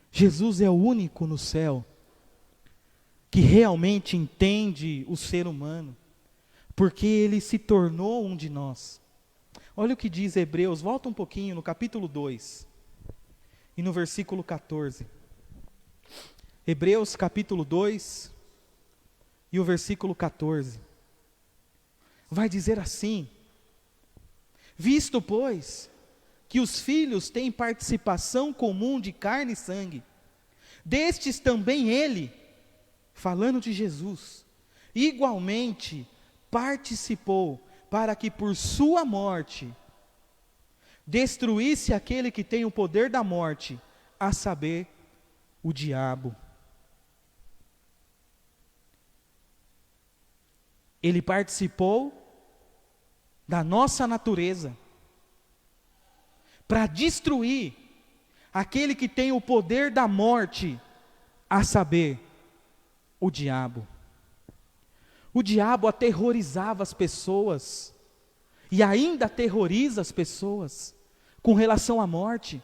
S3: Jesus é o único no céu que realmente entende o ser humano, porque ele se tornou um de nós. Olha o que diz Hebreus, volta um pouquinho no capítulo 2 e no versículo 14. Hebreus capítulo 2 e o versículo 14. Vai dizer assim: visto, pois, que os filhos têm participação comum de carne e sangue, destes também ele, falando de Jesus, igualmente participou, para que por sua morte destruísse aquele que tem o poder da morte, a saber, o diabo. Ele participou da nossa natureza, para destruir aquele que tem o poder da morte, a saber, o diabo. O diabo aterrorizava as pessoas, e ainda aterroriza as pessoas, com relação à morte.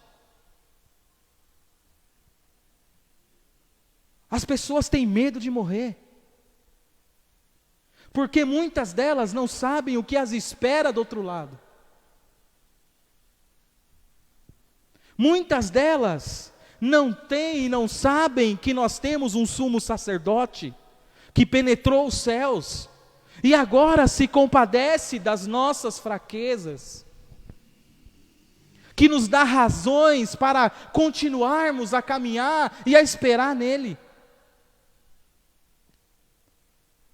S3: As pessoas têm medo de morrer, porque muitas delas não sabem o que as espera do outro lado. Muitas delas não têm e não sabem que nós temos um sumo sacerdote que penetrou os céus e agora se compadece das nossas fraquezas, que nos dá razões para continuarmos a caminhar e a esperar nele.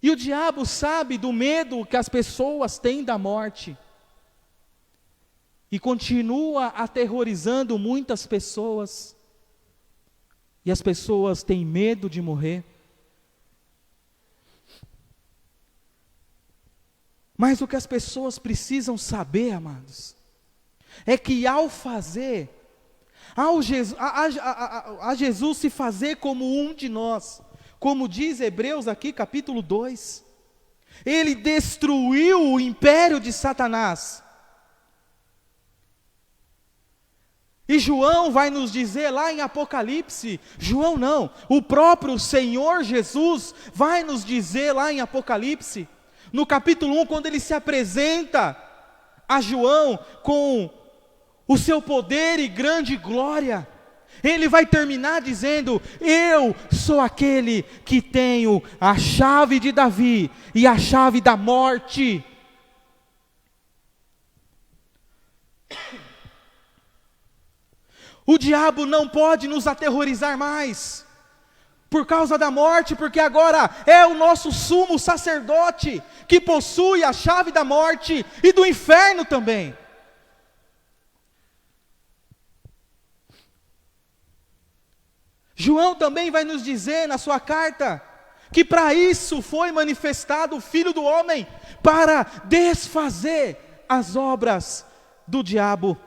S3: E o diabo sabe do medo que as pessoas têm da morte, e continua aterrorizando muitas pessoas, e as pessoas têm medo de morrer. Mas o que as pessoas precisam saber, amados, é que ao Jesus se fazer como um de nós, Como diz Hebreus aqui, capítulo 2. Ele destruiu o império de Satanás. E João vai nos dizer lá em Apocalipse, João não, o próprio Senhor Jesus vai nos dizer lá em Apocalipse, no capítulo 1, quando ele se apresenta a João com o seu poder e grande glória, ele vai terminar dizendo: eu sou aquele que tenho a chave de Davi e a chave da morte. O diabo não pode nos aterrorizar mais, por causa da morte, porque agora é o nosso sumo sacerdote, que possui a chave da morte e do inferno também. João também vai nos dizer na sua carta, que para isso foi manifestado o Filho do Homem, para desfazer as obras do diabo.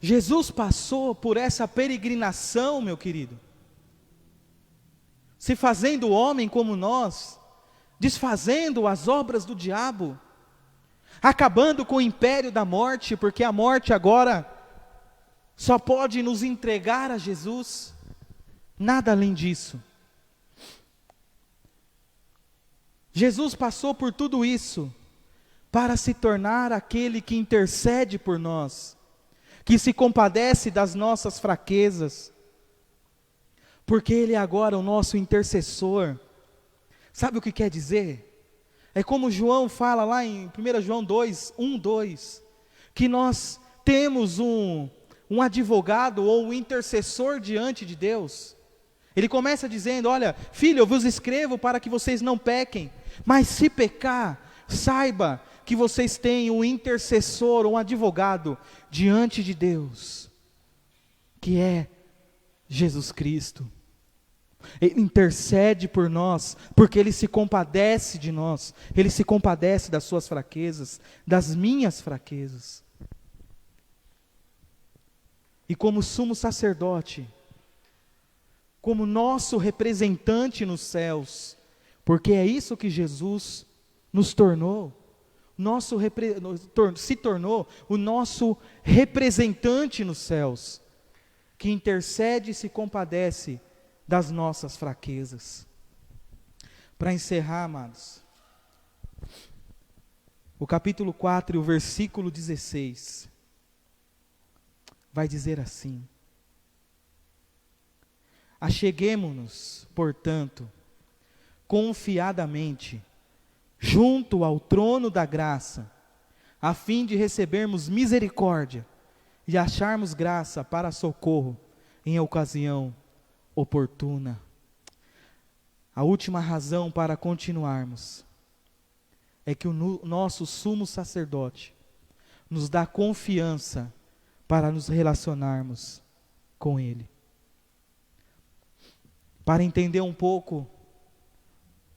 S3: Jesus passou por essa peregrinação, meu querido, se fazendo homem como nós, desfazendo as obras do diabo, acabando com o império da morte, porque a morte agora só pode nos entregar a Jesus, nada além disso. Jesus passou por tudo isso, para se tornar aquele que intercede por nós, que se compadece das nossas fraquezas, porque Ele é agora o nosso intercessor. Sabe o que quer dizer? É como João fala lá em 1 João 2, 1, 2, que nós temos um advogado ou um intercessor diante de Deus. Ele começa dizendo: olha, filho, eu vos escrevo para que vocês não pequem, mas se pecar, saiba que vocês têm um intercessor, um advogado diante de Deus, que é Jesus Cristo. Ele intercede por nós, porque Ele se compadece de nós, Ele se compadece das suas fraquezas, das minhas fraquezas. E como sumo sacerdote, como nosso representante nos céus, porque é isso que Jesus nos tornou, se tornou o nosso representante nos céus, que intercede e se compadece das nossas fraquezas. Para encerrar, amados, o capítulo 4 e o versículo 16, vai dizer assim: acheguemo-nos, portanto, confiadamente, junto ao trono da graça, a fim de recebermos misericórdia e acharmos graça para socorro em ocasião oportuna. A última razão para continuarmos é que o nosso sumo sacerdote nos dá confiança para nos relacionarmos com Ele. Para entender um pouco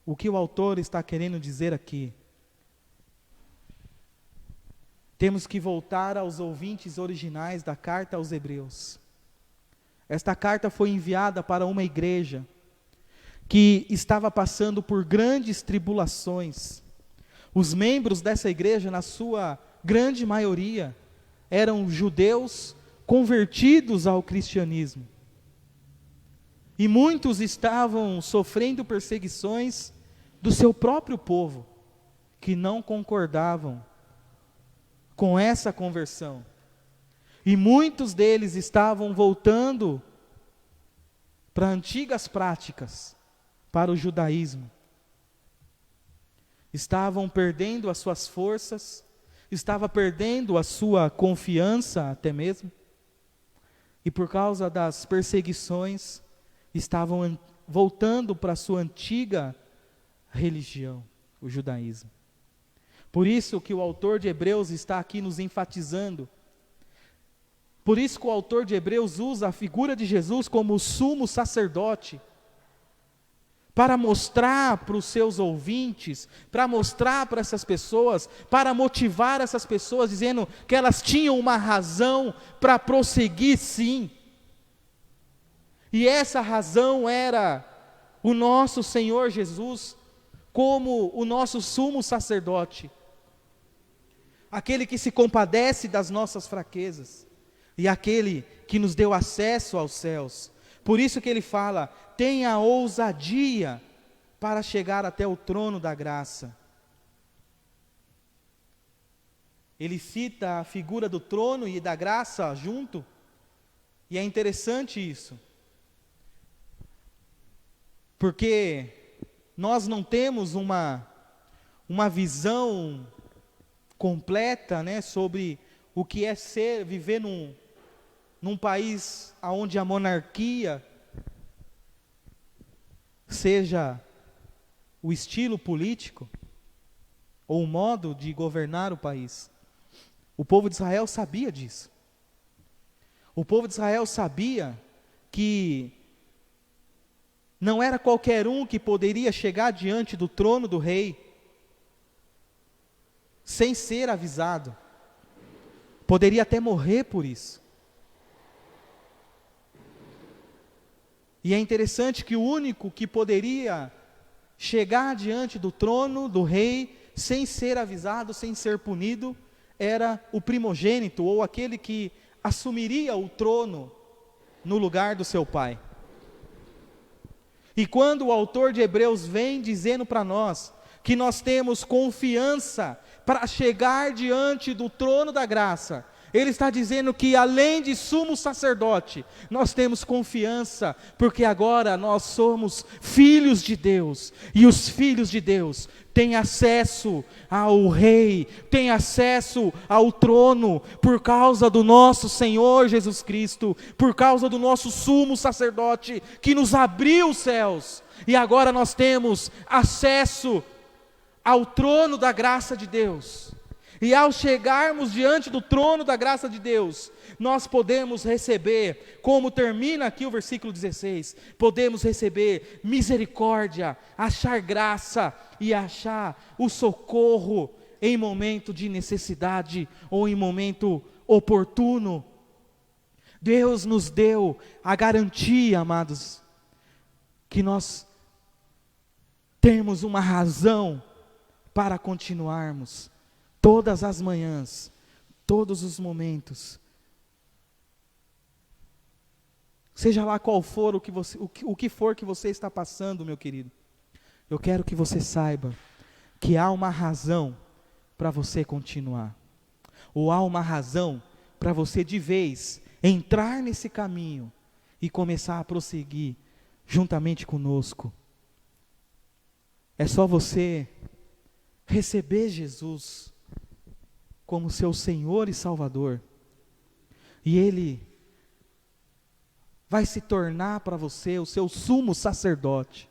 S3: o que o autor está querendo dizer aqui, temos que voltar aos ouvintes originais da carta aos Hebreus. Esta carta foi enviada para uma igreja que estava passando por grandes tribulações. Os membros dessa igreja, na sua grande maioria, eram judeus convertidos ao cristianismo. E muitos estavam sofrendo perseguições do seu próprio povo, que não concordavam com essa conversão. E muitos deles estavam voltando para antigas práticas, para o judaísmo. Estavam perdendo as suas forças, estava perdendo a sua confiança até mesmo, e por causa das perseguições, estavam voltando para a sua antiga religião, o judaísmo. Por isso que o autor de Hebreus está aqui nos enfatizando. Por isso que o autor de Hebreus usa a figura de Jesus como o sumo sacerdote. para mostrar para os seus ouvintes, para mostrar para essas pessoas, para motivar essas pessoas, dizendo que elas tinham uma razão para prosseguir sim. E essa razão era o nosso Senhor Jesus, como o nosso sumo sacerdote, aquele que se compadece das nossas fraquezas, e aquele que nos deu acesso aos céus. Por isso que ele fala: tenha ousadia para chegar até o trono da graça. Ele cita a figura do trono e da graça junto, e é interessante isso, porque nós não temos uma visão completa, né, sobre o que é viver num país onde a monarquia seja o estilo político ou o modo de governar o país. O povo de Israel sabia disso. O povo de Israel sabia que não era qualquer um que poderia chegar diante do trono do rei sem ser avisado. Poderia até morrer por isso. E é interessante que o único que poderia chegar diante do trono do rei sem ser avisado, sem ser punido, era o primogênito, ou aquele que assumiria o trono no lugar do seu pai. E quando o autor de Hebreus vem dizendo para nós que nós temos confiança para chegar diante do trono da graça, ele está dizendo que além de sumo sacerdote, nós temos confiança, porque agora nós somos filhos de Deus, e os filhos de Deus têm acesso ao rei, têm acesso ao trono, por causa do nosso Senhor Jesus Cristo, por causa do nosso sumo sacerdote, que nos abriu os céus, e agora nós temos acesso ao trono da graça de Deus. E ao chegarmos diante do trono da graça de Deus, nós podemos receber, como termina aqui o versículo 16, podemos receber misericórdia, achar graça e achar o socorro em momento de necessidade ou em momento oportuno. Deus nos deu a garantia, amados, que nós temos uma razão para continuarmos. Todas as manhãs, todos os momentos, seja lá qual for o que for que você está passando, meu querido, eu quero que você saiba que há uma razão para você continuar, ou há uma razão para você de vez entrar nesse caminho e começar a prosseguir juntamente conosco. É só você receber Jesus como seu Senhor e Salvador, e Ele vai se tornar para você o seu sumo sacerdote,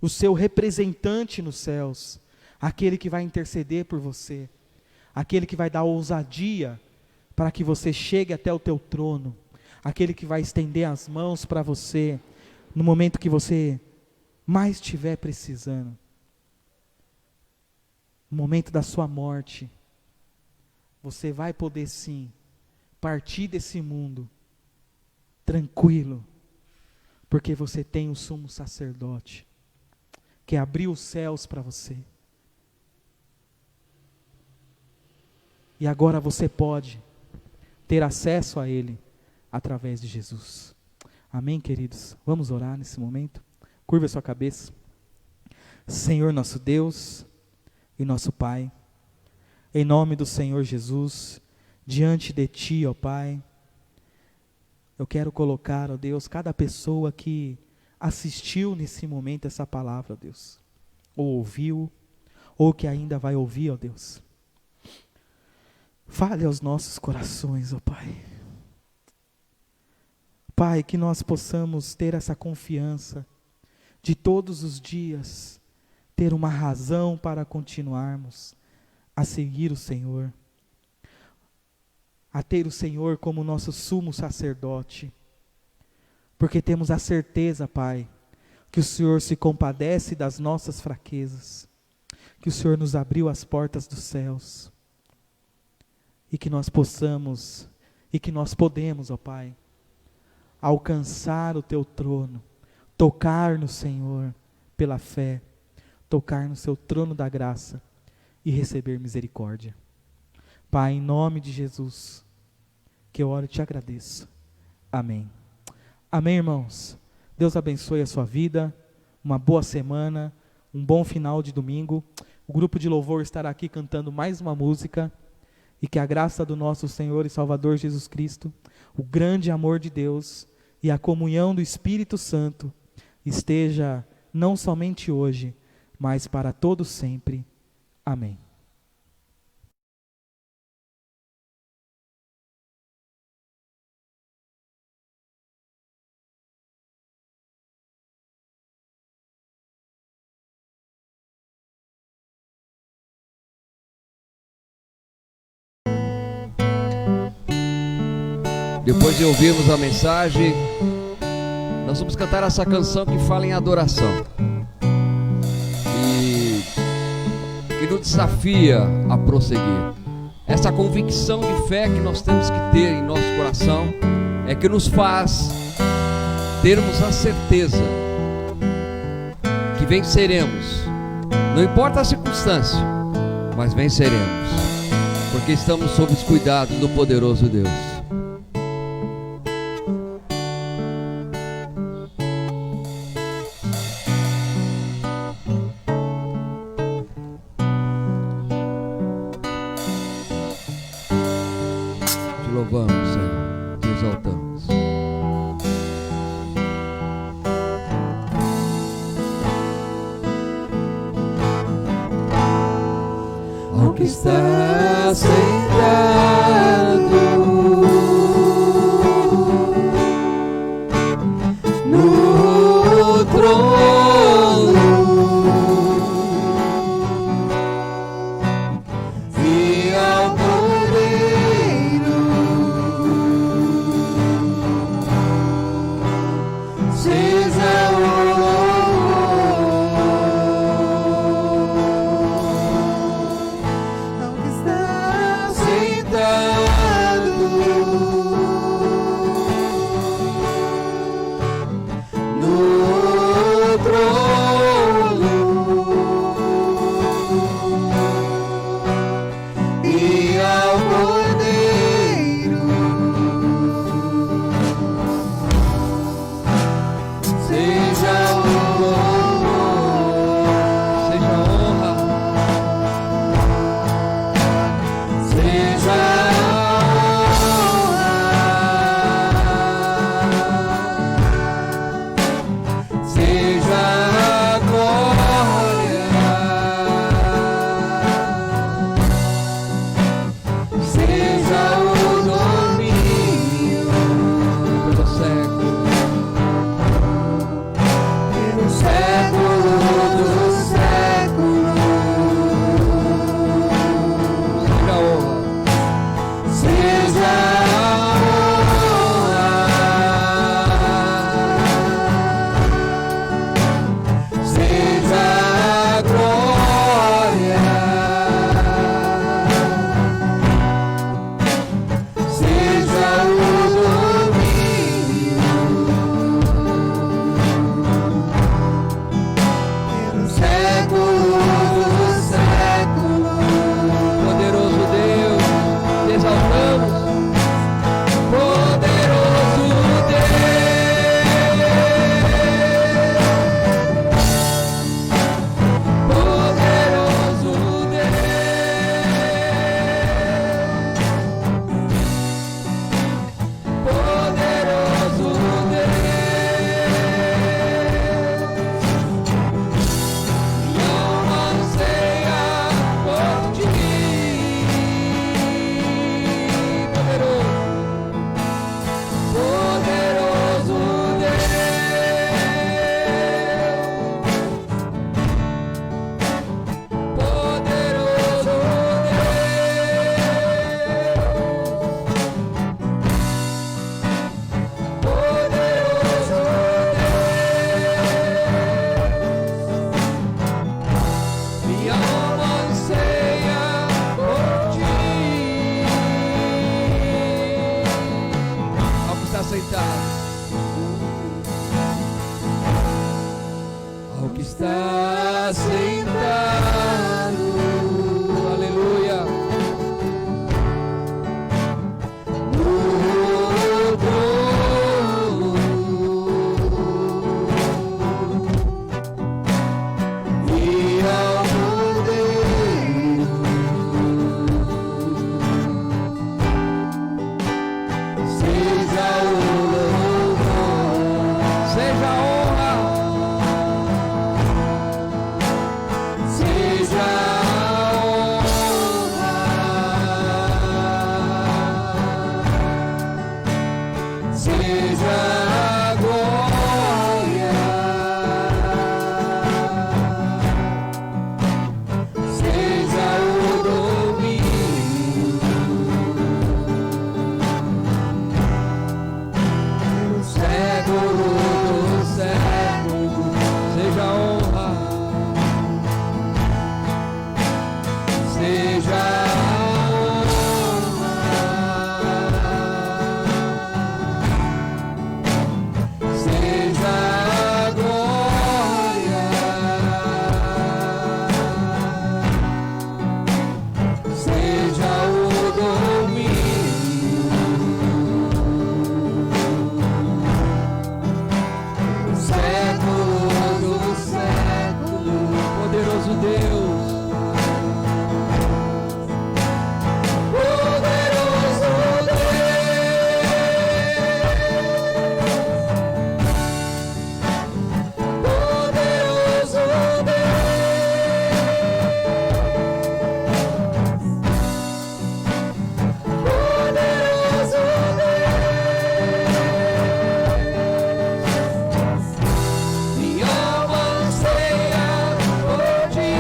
S3: o seu representante nos céus, aquele que vai interceder por você, aquele que vai dar ousadia para que você chegue até o teu trono, aquele que vai estender as mãos para você, no momento que você mais estiver precisando, no momento da sua morte. Você vai poder sim partir desse mundo tranquilo, porque você tem o sumo sacerdote que abriu os céus para você. E agora você pode ter acesso a Ele através de Jesus. Amém, queridos? Vamos orar nesse momento? Curva a sua cabeça. Senhor nosso Deus e nosso Pai, em nome do Senhor Jesus, diante de Ti, ó Pai, eu quero colocar, ó Deus, cada pessoa que assistiu nesse momento essa palavra, ó Deus, ou ouviu, ou que ainda vai ouvir, ó Deus. Fale aos nossos corações, ó Pai. Pai, que nós possamos ter essa confiança de todos os dias, ter uma razão para continuarmos a seguir o Senhor, a ter o Senhor como nosso sumo sacerdote, porque temos a certeza, Pai, que o Senhor se compadece das nossas fraquezas, que o Senhor nos abriu as portas dos céus, e que nós possamos, e que nós podemos, ó Pai, alcançar o Teu trono, tocar no Senhor pela fé, tocar no Seu trono da graça e receber misericórdia. Pai, em nome de Jesus, que eu oro e te agradeço. Amém. Amém, irmãos. Deus abençoe a sua vida, uma boa semana, um bom final de domingo. O grupo de louvor estará aqui cantando mais uma música, e que a graça do nosso Senhor e Salvador Jesus Cristo, o grande amor de Deus e a comunhão do Espírito Santo esteja não somente hoje, mas para todo sempre. Amém.
S1: Depois de ouvirmos a mensagem, nós vamos cantar essa canção que fala em adoração e que nos desafia a prosseguir. Essa convicção de fé que nós temos que ter em nosso coração é que nos faz termos a certeza que venceremos, não importa a circunstância, mas venceremos, porque estamos sob os cuidados do poderoso Deus. Louvamos, Senhor, te exaltamos.
S2: Ao que está sentado no trono, e ao Cordeiro seja o louvor. Ao que está sentado
S1: está sentado. Aleluia. No trono. E ao poder seja o louvor, seja a honra, seja a honra, seja a glória, seja o domínio no século dos séculos. Seja a honra, seja a honra, seja a glória, seja o domínio no século do século. Poderoso Deus, poderoso minha alma anseia por ti,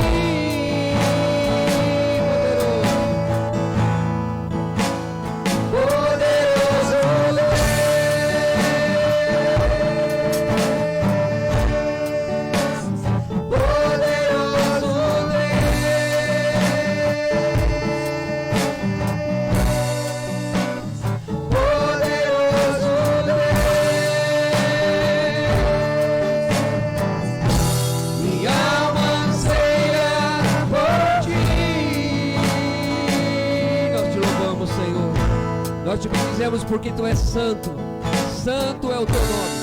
S1: poderoso minha alma anseia por ti. Nós te louvamos, Senhor. Nós te bendizemos porque tu és santo. Santo é o teu nome.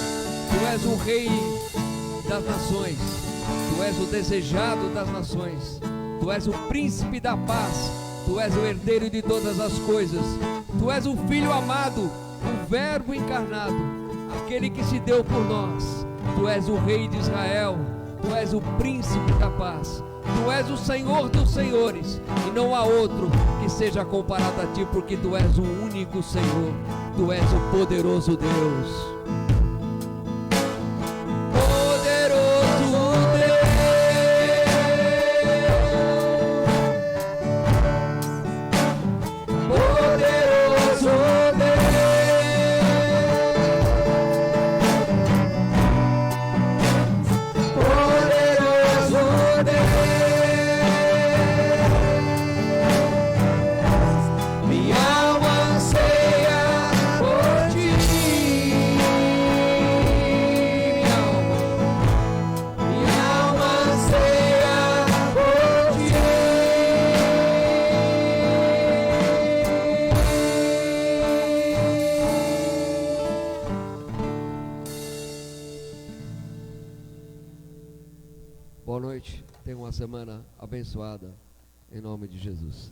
S1: Tu és o Rei das nações. Tu és o desejado das nações. Tu és o príncipe da paz. Tu és o herdeiro de todas as coisas. Tu és o Filho amado, o Verbo encarnado, aquele que se deu por nós. Tu és o Rei de Israel. Tu és o príncipe da paz. Tu és o Senhor dos senhores, e não há outro que seja comparado a ti, porque tu és o único Senhor. Tu és o poderoso Deus. Poderoso Deus. Poderoso minha alma anseia por ti, minha alma anseia por ti. Boa noite, tenha uma semana abençoada, em nome de Jesus.